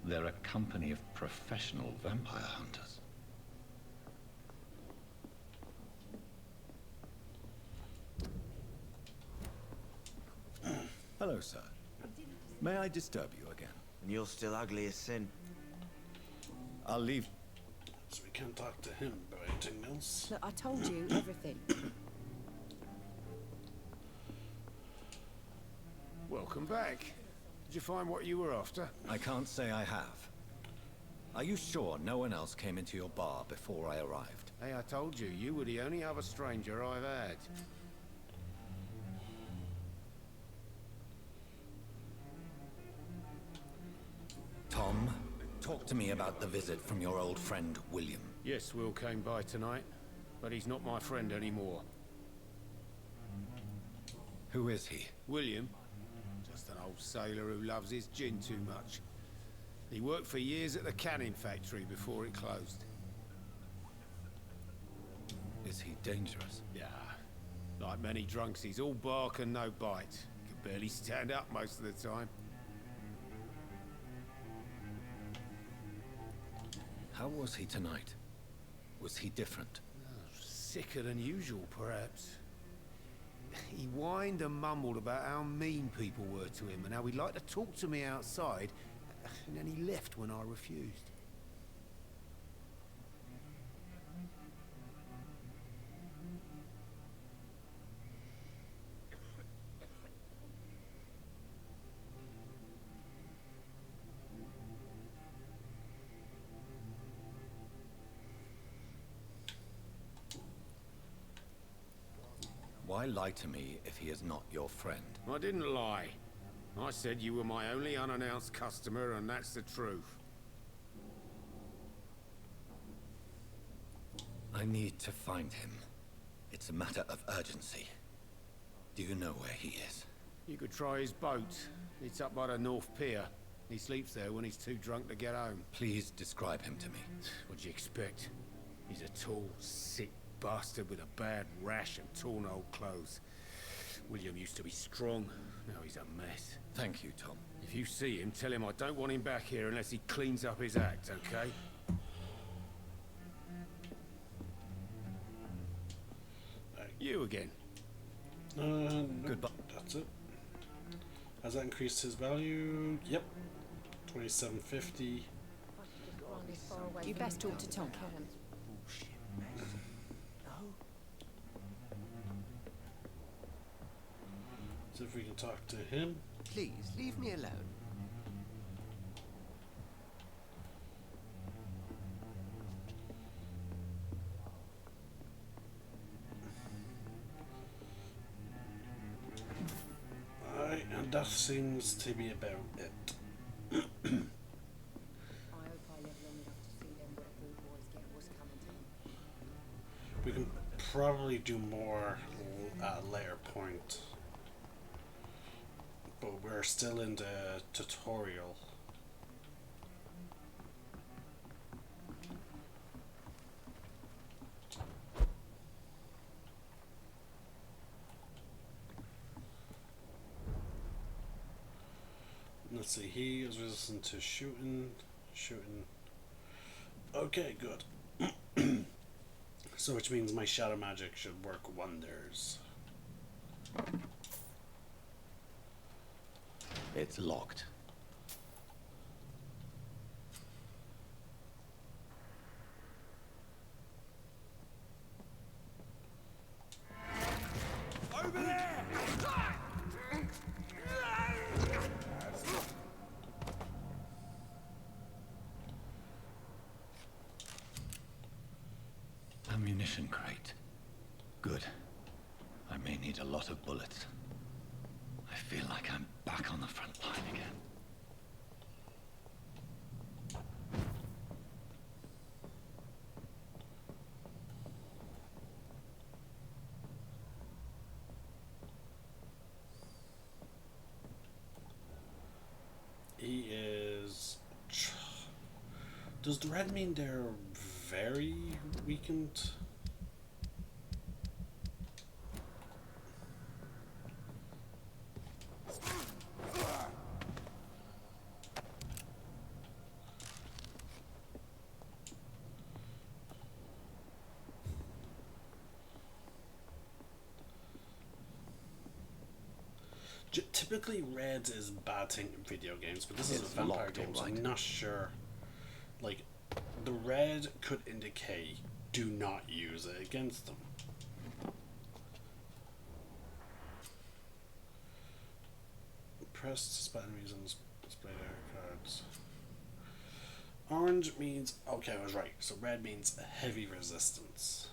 they're a company of professional vampire hunters. Hello, sir. May I disturb you again? And you're still ugly as sin. I'll leave. So we can't talk to him about anything else. Look, I told you everything. Welcome back. Did you find what you were after? I can't say I have. Are you sure no one else came into your bar before I arrived? Hey, I told you, you were the only other stranger I've had. Tom, talk to me about the visit from your old friend, William. Yes, Will came by tonight, but he's not my friend anymore. Who is he? William? Just an old sailor who loves his gin too much. He worked for years at the canning factory before it closed. Is he dangerous? Yeah. Like many drunks, he's all bark and no bite. Can barely stand up most of the time. How was he tonight? Was he different? Sicker than usual, perhaps. He whined and mumbled about how mean people were to him and how he'd like to talk to me outside, and then he left when I refused. Why lie to me if he is not your friend? I didn't lie. I said you were my only unannounced customer, and that's the truth. I need to find him. It's a matter of urgency. Do you know where he is? You could try his boat. It's up by the North Pier. He sleeps there when he's too drunk to get home. Please describe him to me. What'd you expect? He's a tall, sick bastard with a bad rash and torn old clothes. William used to be strong. Now he's a mess. Thank you, Tom. If you see him, tell him I don't want him back here unless he cleans up his act, okay? You again. No, Goodbye. That's it. Has that increased his value? Yep. 2750. You best talk to Tom. Bullshit mess. No? See if we can talk to him. Please, leave me alone. Alright, and that seems to be about it. I hope I live long enough to see them Reborn boys get what's coming to them. We can probably do more at a later point. But we're still in the tutorial. Let's see, he is resistant to shooting. Okay, good. So which means my shadow magic should work wonders. It's locked. Over there! Ammunition crate. Good. I may need a lot of bullets. I feel like I'm back on the front line again. Does the red mean they're very weakened? Typically, red is a bad thing in video games, but this is a It's vampire locked, game, so all I'm right. not sure. Like, the red could indicate do not use it against them. Press to spell enemies and display their cards. Orange means, okay, I was right. So red means heavy resistance.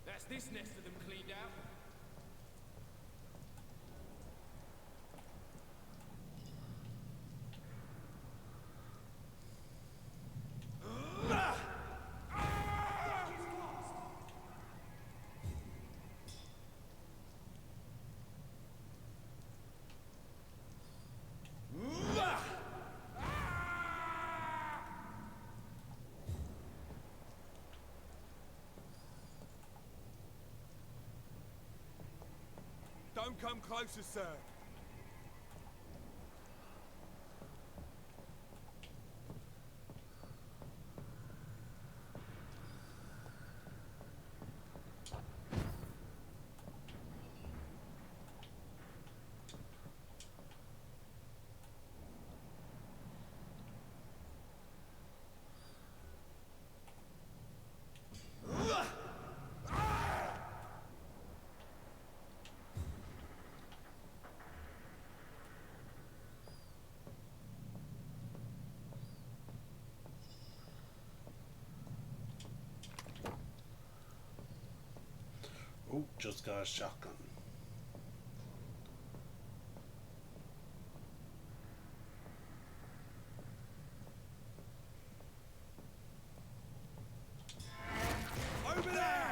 That's this nest of them cleaned out. Don't come closer, sir. Oh, just got a shotgun. Over there!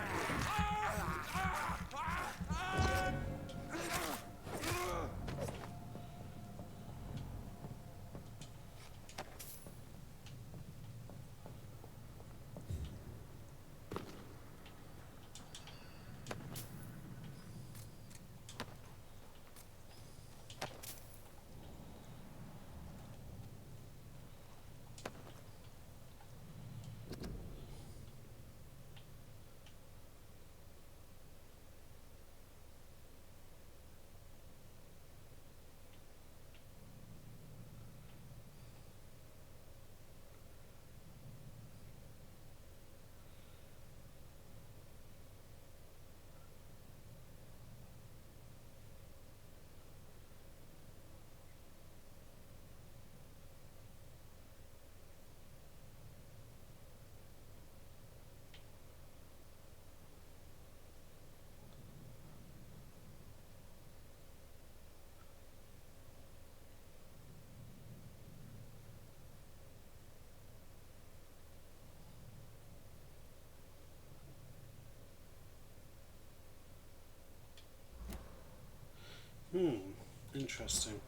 Interesting.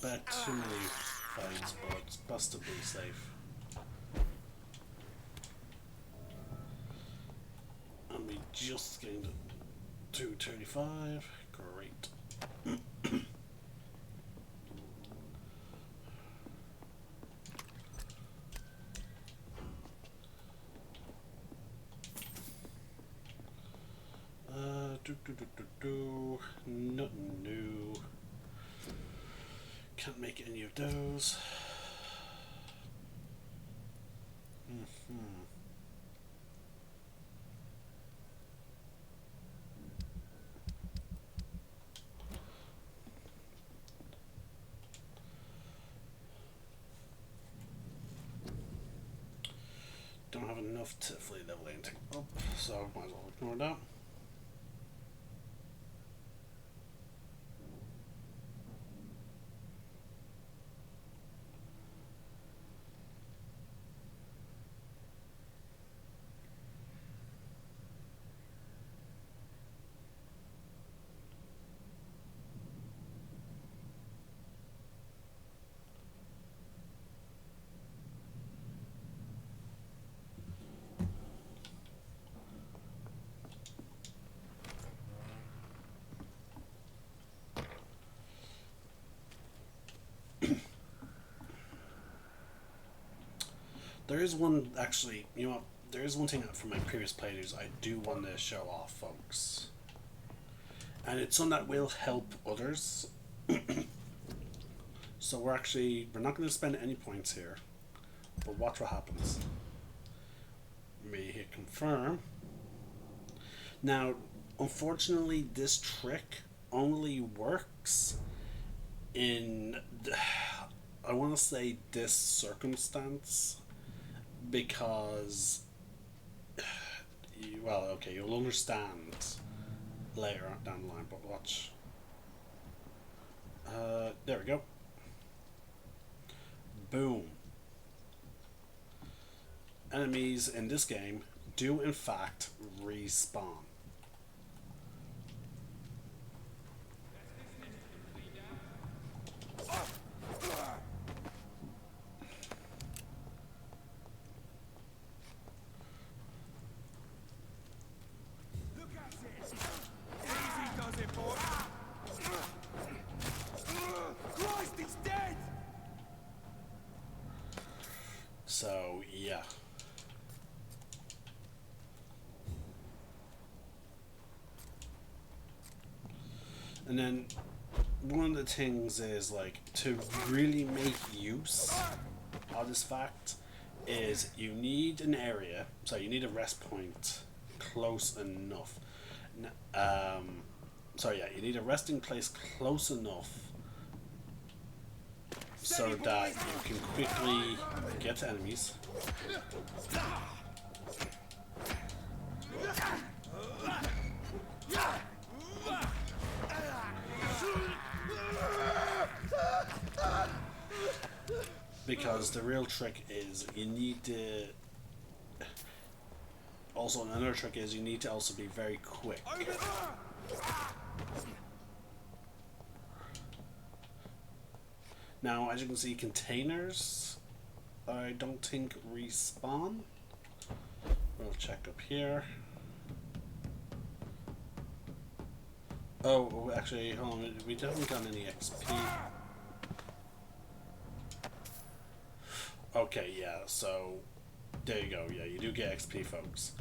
expect too many fights, but it's best to be safe. And we just gained 235. Great. Nothing new. Can't make any of those. Don't have enough to fully level anything up, so might as well ignore that. There is one, actually, you know what, there is one thing from my previous playthroughs I do want to show off, folks. And it's something that will help others. So we're not going to spend any points here. But watch what happens. We hit confirm. Now, unfortunately, this trick only works in, I want to say, this circumstance. Because, well, okay, you'll understand later on down the line, but watch. There we go. Boom. Enemies in this game do in fact respawn. So, yeah. And then one of the things is, like, to really make use of this fact is you need an area, so you need a rest point close enough. So yeah, you need a resting place close enough so that you can quickly get to enemies. Because the real trick is you need to... Also, another trick is you need to also be very quick. Now, as you can see, containers, I don't think respawn. We'll check up here. Oh, actually, hold on, we haven't got any XP. Okay, yeah, so there you go. Yeah, you do get XP, folks,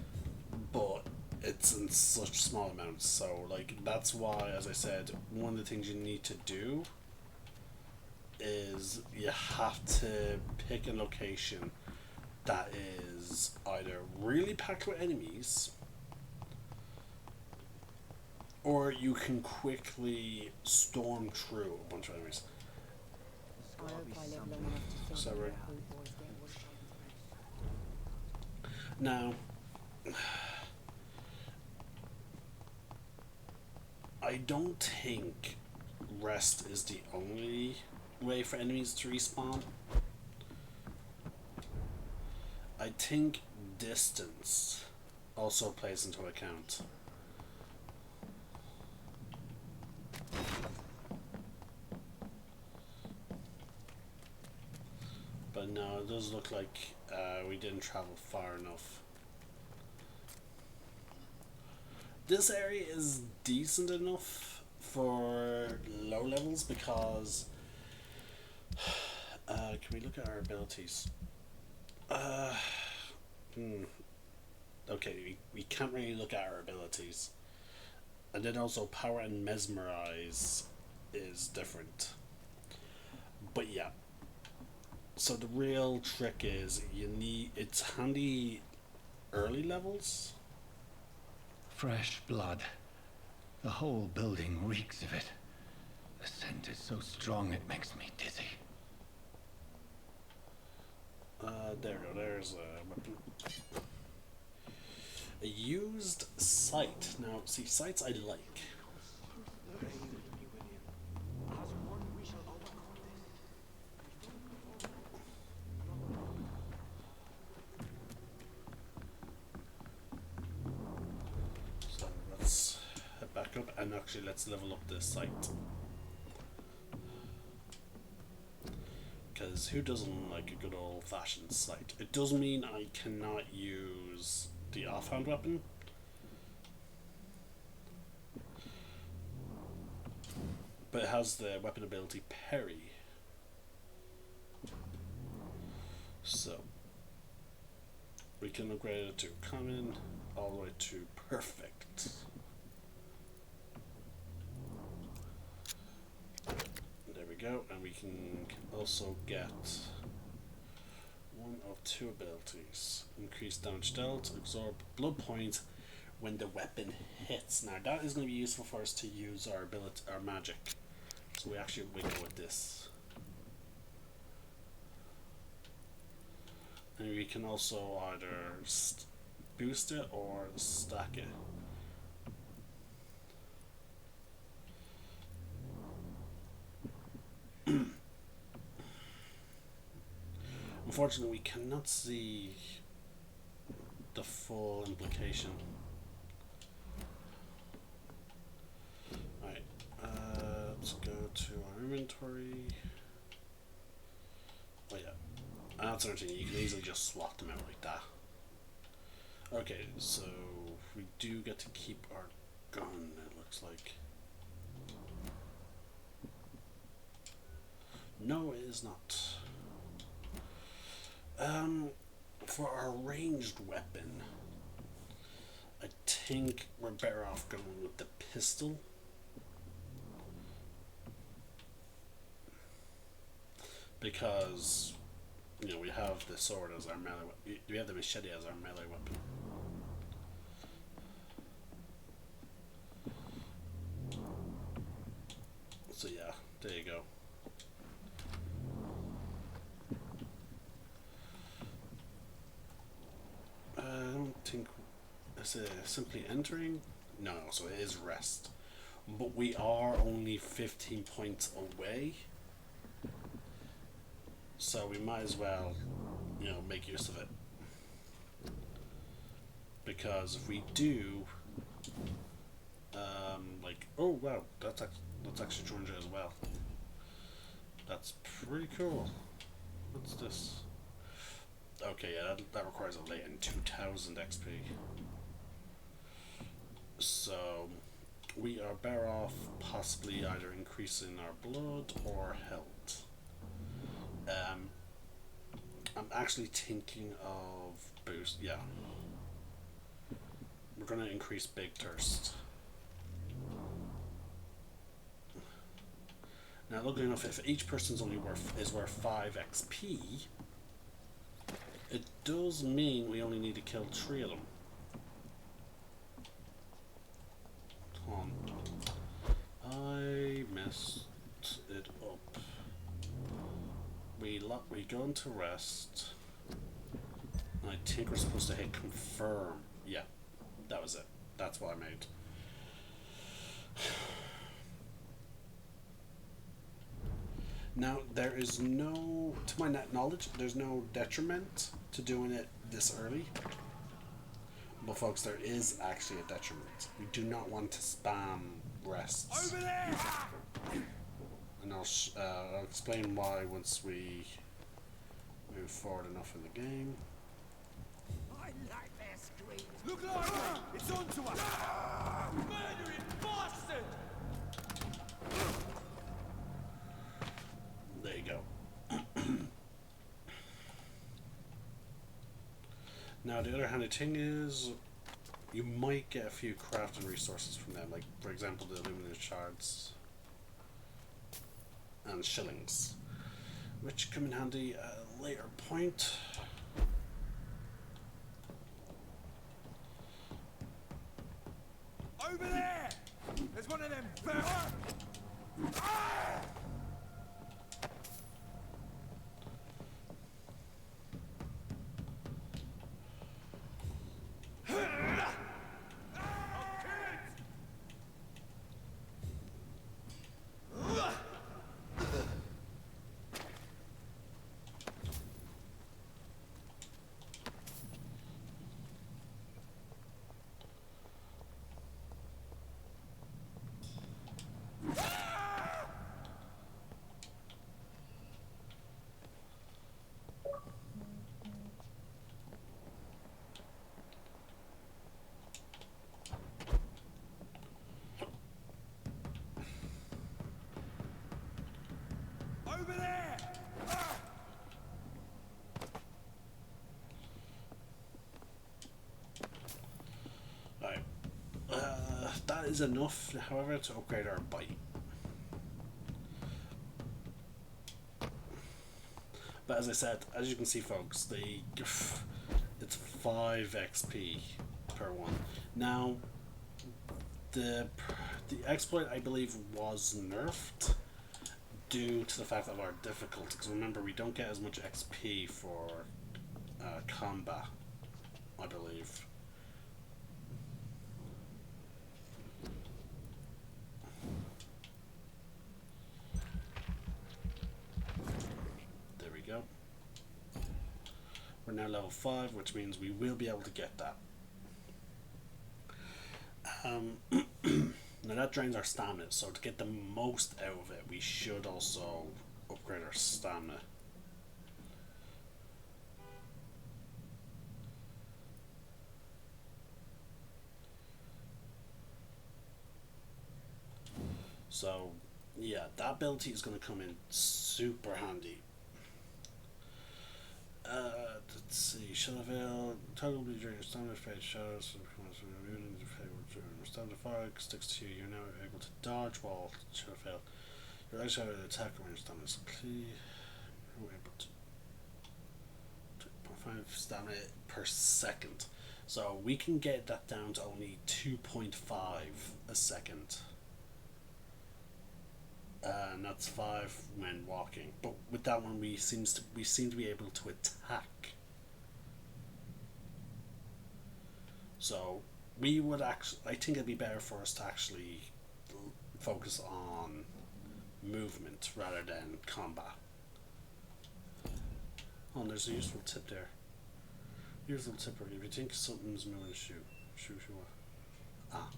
but it's in such small amounts. So, like, that's why, as I said, one of the things you need to do is you have to pick a location that is either really packed with enemies, or you can quickly storm through a bunch of enemies. So we're... Now, I don't think rest is the only way for enemies to respawn. I think distance also plays into account. But no, it does look like we didn't travel far enough. This area is decent enough for low levels because can we look at our abilities? Okay, we can't really look at our abilities. And then also power and mesmerize is different. But yeah. So the real trick is it's handy early levels. Fresh blood. The whole building reeks of it. The scent is so strong it makes me dizzy. There we go, there's a weapon. A used sight. Now, see, sights I like. So let's head back up and actually let's level up this sight. Because who doesn't like a good old-fashioned sight? It does mean I cannot use the offhand weapon. But it has the weapon ability parry. So we can upgrade it to common all the way to perfect. There we go, and we can also get one of two abilities. Increase damage dealt, absorb blood points when the weapon hits. Now that is going to be useful for us to use our ability, our magic. So we actually will go with this. And we can also either boost it or stack it. Unfortunately, we cannot see the full implication. Right, let's go to our inventory. Oh yeah, that's another thing, you can easily just swap them out like that. Okay, so we do get to keep our gun, it looks like. No, it is not. For our ranged weapon, I think we're better off going with the pistol. Because, you know, we have the sword as our melee, we have the machete as our melee weapon. So yeah, there you go. I don't think, is it simply entering? No, so it is rest. But we are only 15 points away. So we might as well, you know, make use of it. Because if we do, like, oh wow, that's actually 200 as well. That's pretty cool. What's this? Okay, yeah, that requires a latent 2000 XP. So we are better off possibly either increasing our blood or health. I'm actually thinking of boost. Yeah, we're gonna increase Big Thirst. Now, luckily enough, if each person's only worth 5 XP, it does mean we only need to kill 3 of them. Hold on. I messed it up. We go into rest. I think we're supposed to hit confirm. Yeah, that was it. That's what I made. Now, there is no, to my knowledge, there's no detriment to doing it this early. But folks, there is actually a detriment. We do not want to spam rests. Over there! And I'll explain why once we Move forward enough in the game. I like their screams. Look like it's onto us. Murdering bastard! There you go. Now the other handy thing is you might get a few crafting resources from them, like for example the illuminated shards and shillings, which come in handy at a later point. Over there! There's one of them. Over there! Right. That is enough, however, to upgrade our bite. But as I said, as you can see, folks, it's 5 XP per one. Now, the exploit, I believe, was nerfed due to the fact of our difficulty. Because remember, we don't get as much XP for combat, I believe. There we go. We're now level 5, which means we will be able to get that. Now that drains our stamina, so to get the most out of it, we should also upgrade our stamina. So, yeah, that ability is going to come in super handy. Let's see, Shadowvale, totally during your stamina phase, shadows, stamina fire sticks to you, you're now able to dodge while Shadowvale. Your legs are to attack when your stamina is clear. You're able to 2.5 stamina per second. So we can get that down to only 2.5 a second. And that's 5 when walking. But with that one, we seem to be able to attack. So we would actually, I think it'd be better for us to actually focus on movement rather than combat. Oh, and there's a useful tip there. Useful tip: if you think something's moving, shoot. Ah.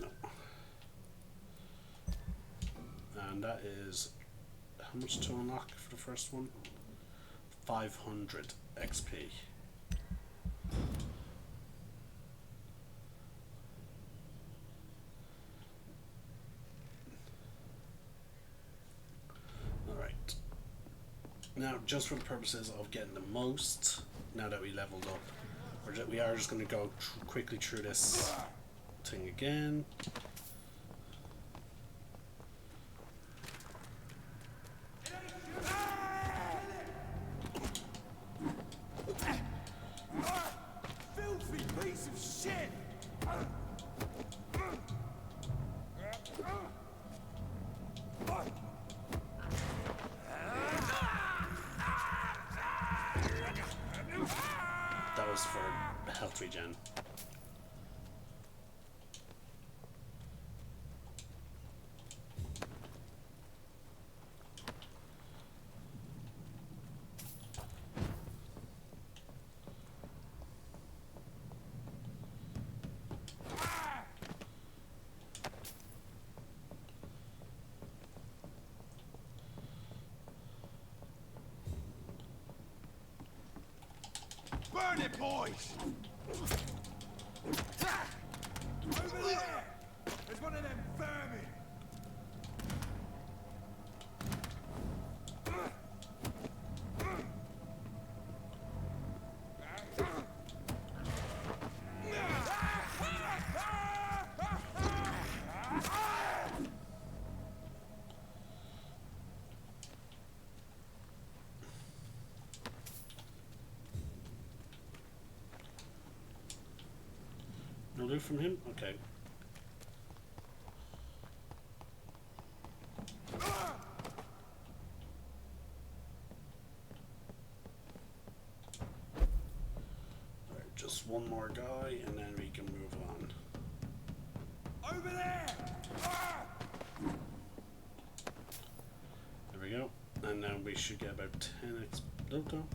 No. And that is how much to unlock for the first one? 500 XP. Alright. Now, just for the purposes of getting the most, now that we leveled up, we are just going to go quickly through this thing again. Filthy piece of shit! That was for health regen. Burn it, boys! Over there! There's one of them vermin! No loot from him? Okay. Alright, just one more guy and then we can move on. Over there! There we go. And now we should get about 10 loot though.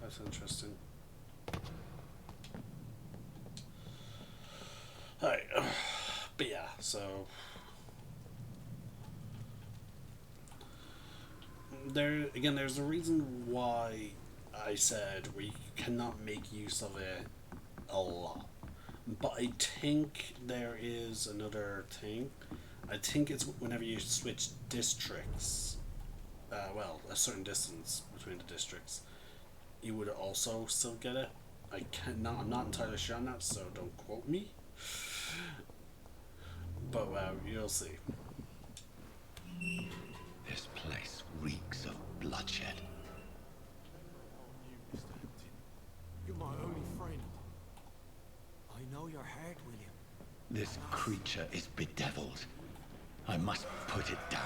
That's interesting. Alright, but yeah, so there's a reason why I said we cannot make use of it a lot, but I think there is another thing. I think it's whenever you switch districts, well, a certain distance between the districts, you would also still get it. I'm not entirely sure on that, so don't quote me. But you'll see. This place reeks of bloodshed. You're my only friend. I know your heart, William. This creature is bedeviled. I must put it down.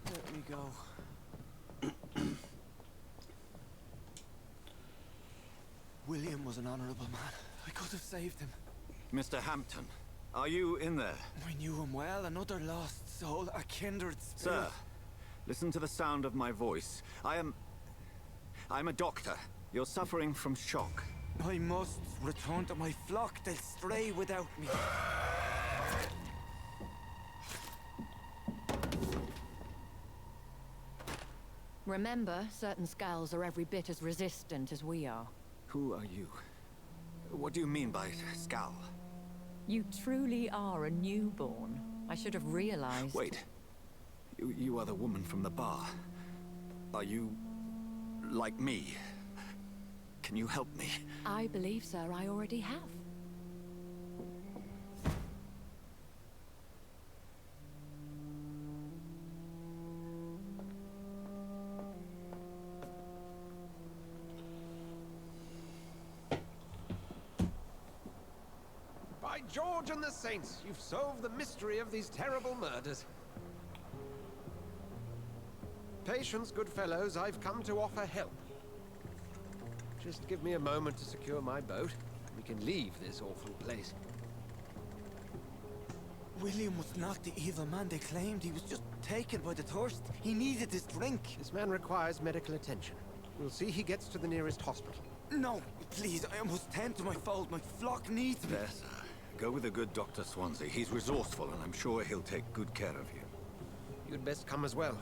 Let me go. William was an honorable man. I could have saved him. Mr. Hampton, are you in there? I knew him well, another lost soul, a kindred spirit. Sir, listen to the sound of my voice. I'm a doctor. You're suffering from shock. I must return to my flock. They'll stray without me. Remember, certain skulls are every bit as resistant as we are. Who are you? What do you mean by skull? You truly are a newborn. I should have realized. Wait. You are the woman from the bar. Are you like me? Can you help me? I believe, sir, I already have. By George and the Saints, you've solved the mystery of these terrible murders. Patience, good fellows, I've come to offer help. Just give me a moment to secure my boat. We can leave this awful place. William was not the evil man they claimed. He was just taken by the thirst. He needed his drink. This man requires medical attention. We'll see he gets to the nearest hospital. No, please, I must tend to my fold. My flock needs me. There, sir. Go with the good Dr. Swansea. He's resourceful, and I'm sure he'll take good care of you. You'd best come as well.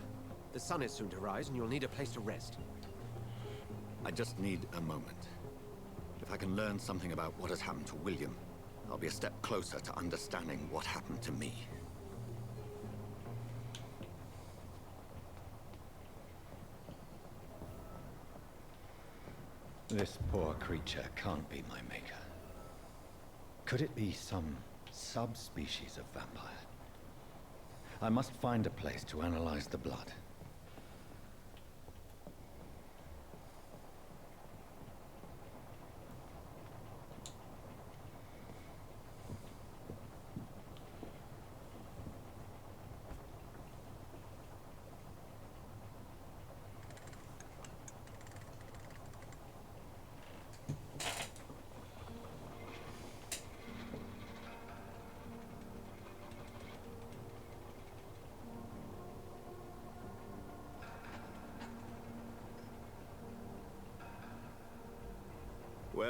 The sun is soon to rise, and you'll need a place to rest. I just need a moment. If I can learn something about what has happened to William, I'll be a step closer to understanding what happened to me. This poor creature can't be my maker. Could it be some subspecies of vampire? I must find a place to analyze the blood.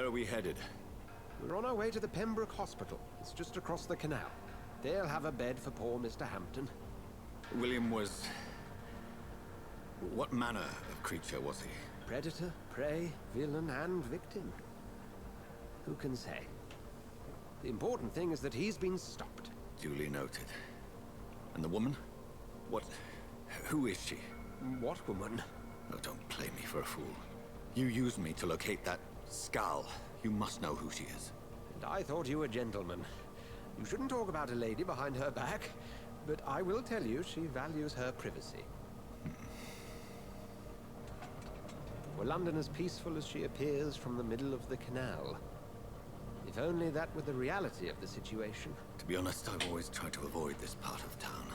Where are we headed? We're on our way to the Pembroke Hospital. It's just across the canal. They'll have a bed for poor Mr. Hampton. William was... What manner of creature was he? Predator, prey, villain, and victim. Who can say? The important thing is that he's been stopped. Duly noted. And the woman? What... Who is she? What woman? Oh, don't play me for a fool. You used me to locate that skull. You must know who she is. And I thought you a gentleman. You shouldn't talk about a lady behind her back, but I will tell you she values her privacy. Were London as peaceful as she appears from the middle of the canal? If only that were the reality of the situation. To be honest, I've always tried to avoid this part of town.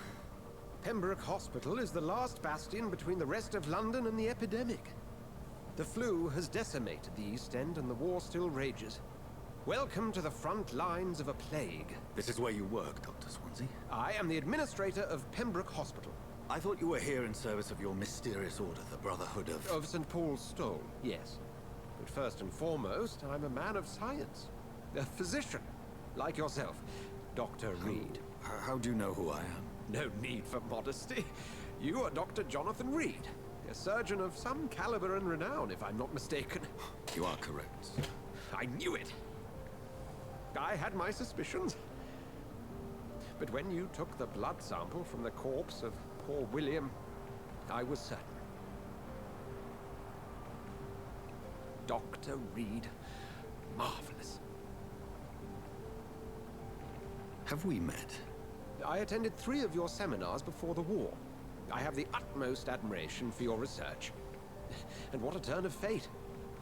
Pembroke Hospital is the last bastion between the rest of London and the epidemic. The flu has decimated the East End and the war still rages. Welcome to the front lines of a plague. This is where you work, Dr. Swansea? I am the administrator of Pembroke Hospital. I thought you were here in service of your mysterious order, the Brotherhood of... Of St. Paul's Stole, yes. But first and foremost, I'm a man of science. A physician, like yourself, Dr. Reed. How do you know who I am? No need for modesty. You are Dr. Jonathan Reed, a surgeon of some caliber and renown, if I'm not mistaken. You are correct. I knew it. I had my suspicions. But when you took the blood sample from the corpse of poor William, I was certain. Dr. Reed. Marvelous. Have we met? I attended 3 of your seminars before the war. I have the utmost admiration for your research. And what a turn of fate.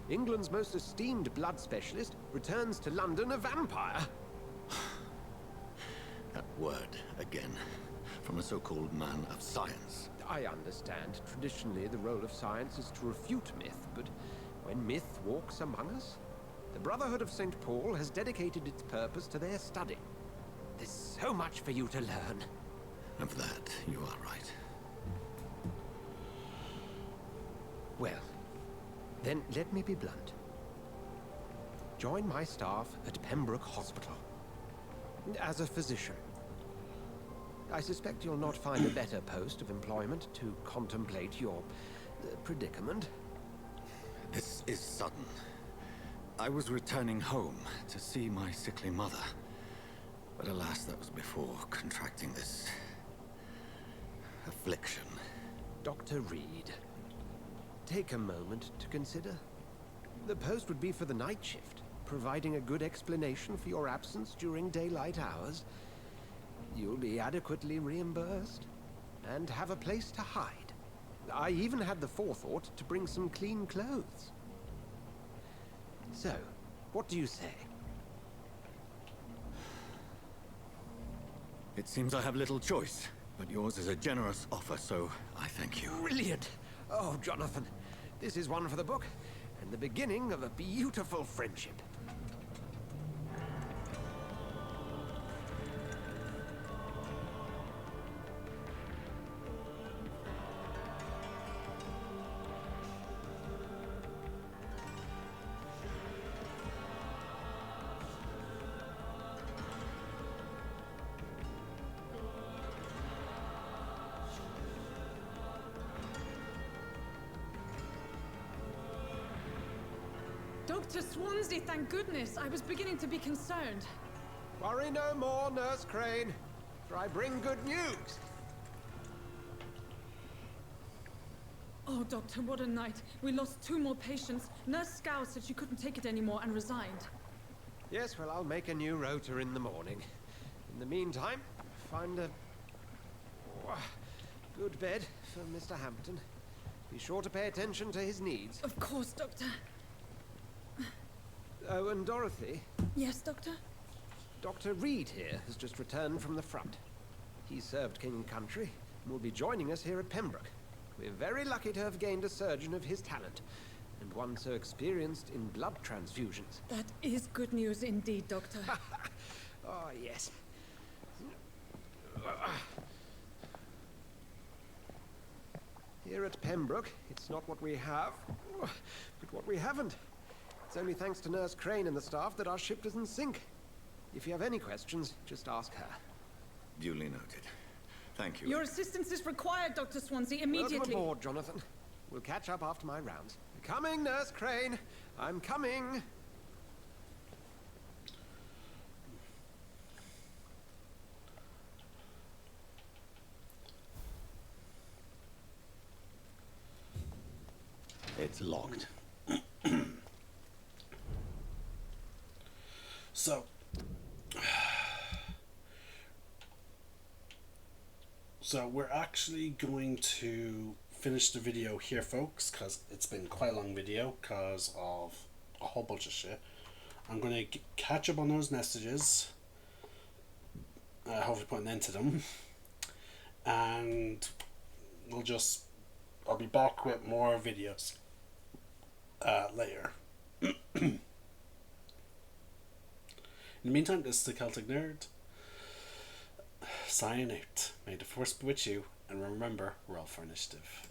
England's most esteemed blood specialist returns to London a vampire. That word, again. From a so-called man of science. I understand. Traditionally, the role of science is to refute myth, but when myth walks among us, the Brotherhood of St. Paul has dedicated its purpose to their study. There's so much for you to learn. Of that, you are right. Well, then let me be blunt. Join my staff at Pembroke Hospital. As a physician. I suspect you'll not find a better post of employment to contemplate your predicament. This is sudden. I was returning home to see my sickly mother. But alas, that was before contracting this... affliction. Dr. Reed, take a moment to consider. The post would be for the night shift, providing a good explanation for your absence during daylight hours. You'll be adequately reimbursed, and have a place to hide. I even had the forethought to bring some clean clothes. So, what do you say? It seems I have little choice, but yours is a generous offer, so I thank you. Brilliant! Oh, Jonathan, this is one for the book, and the beginning of a beautiful friendship. Dr. Swansea, thank goodness. I was beginning to be concerned. Worry no more, Nurse Crane, for I bring good news. Oh, Doctor, what a night. We lost 2 more patients. Nurse Scow said she couldn't take it anymore and resigned. Yes, well, I'll make a new rota in the morning. In the meantime, find a good bed for Mr. Hampton. Be sure to pay attention to his needs. Of course, Doctor. Oh, and Dorothy? Yes, Doctor? Dr. Reed here has just returned from the front. He served King and Country and will be joining us here at Pembroke. We're very lucky to have gained a surgeon of his talent, and one so experienced in blood transfusions. That is good news indeed, Doctor. Oh, yes. Here at Pembroke, it's not what we have, but what we haven't. It's only thanks to Nurse Crane and the staff that our ship doesn't sink. If you have any questions, just ask her. Duly noted. Thank you. Your assistance is required, Dr. Swansea, immediately. Welcome aboard, Jonathan. We'll catch up after my rounds. Coming, Nurse Crane. I'm coming. It's locked. So we're actually going to finish the video here, folks, because it's been quite a long video because of a whole bunch of shit. I'm going to catch up on those messages, hopefully put an end to them, and I'll be back with more videos later. In the meantime, this is the Celtic Nerd, signing out. May the force be with you, and remember, roll for initiative.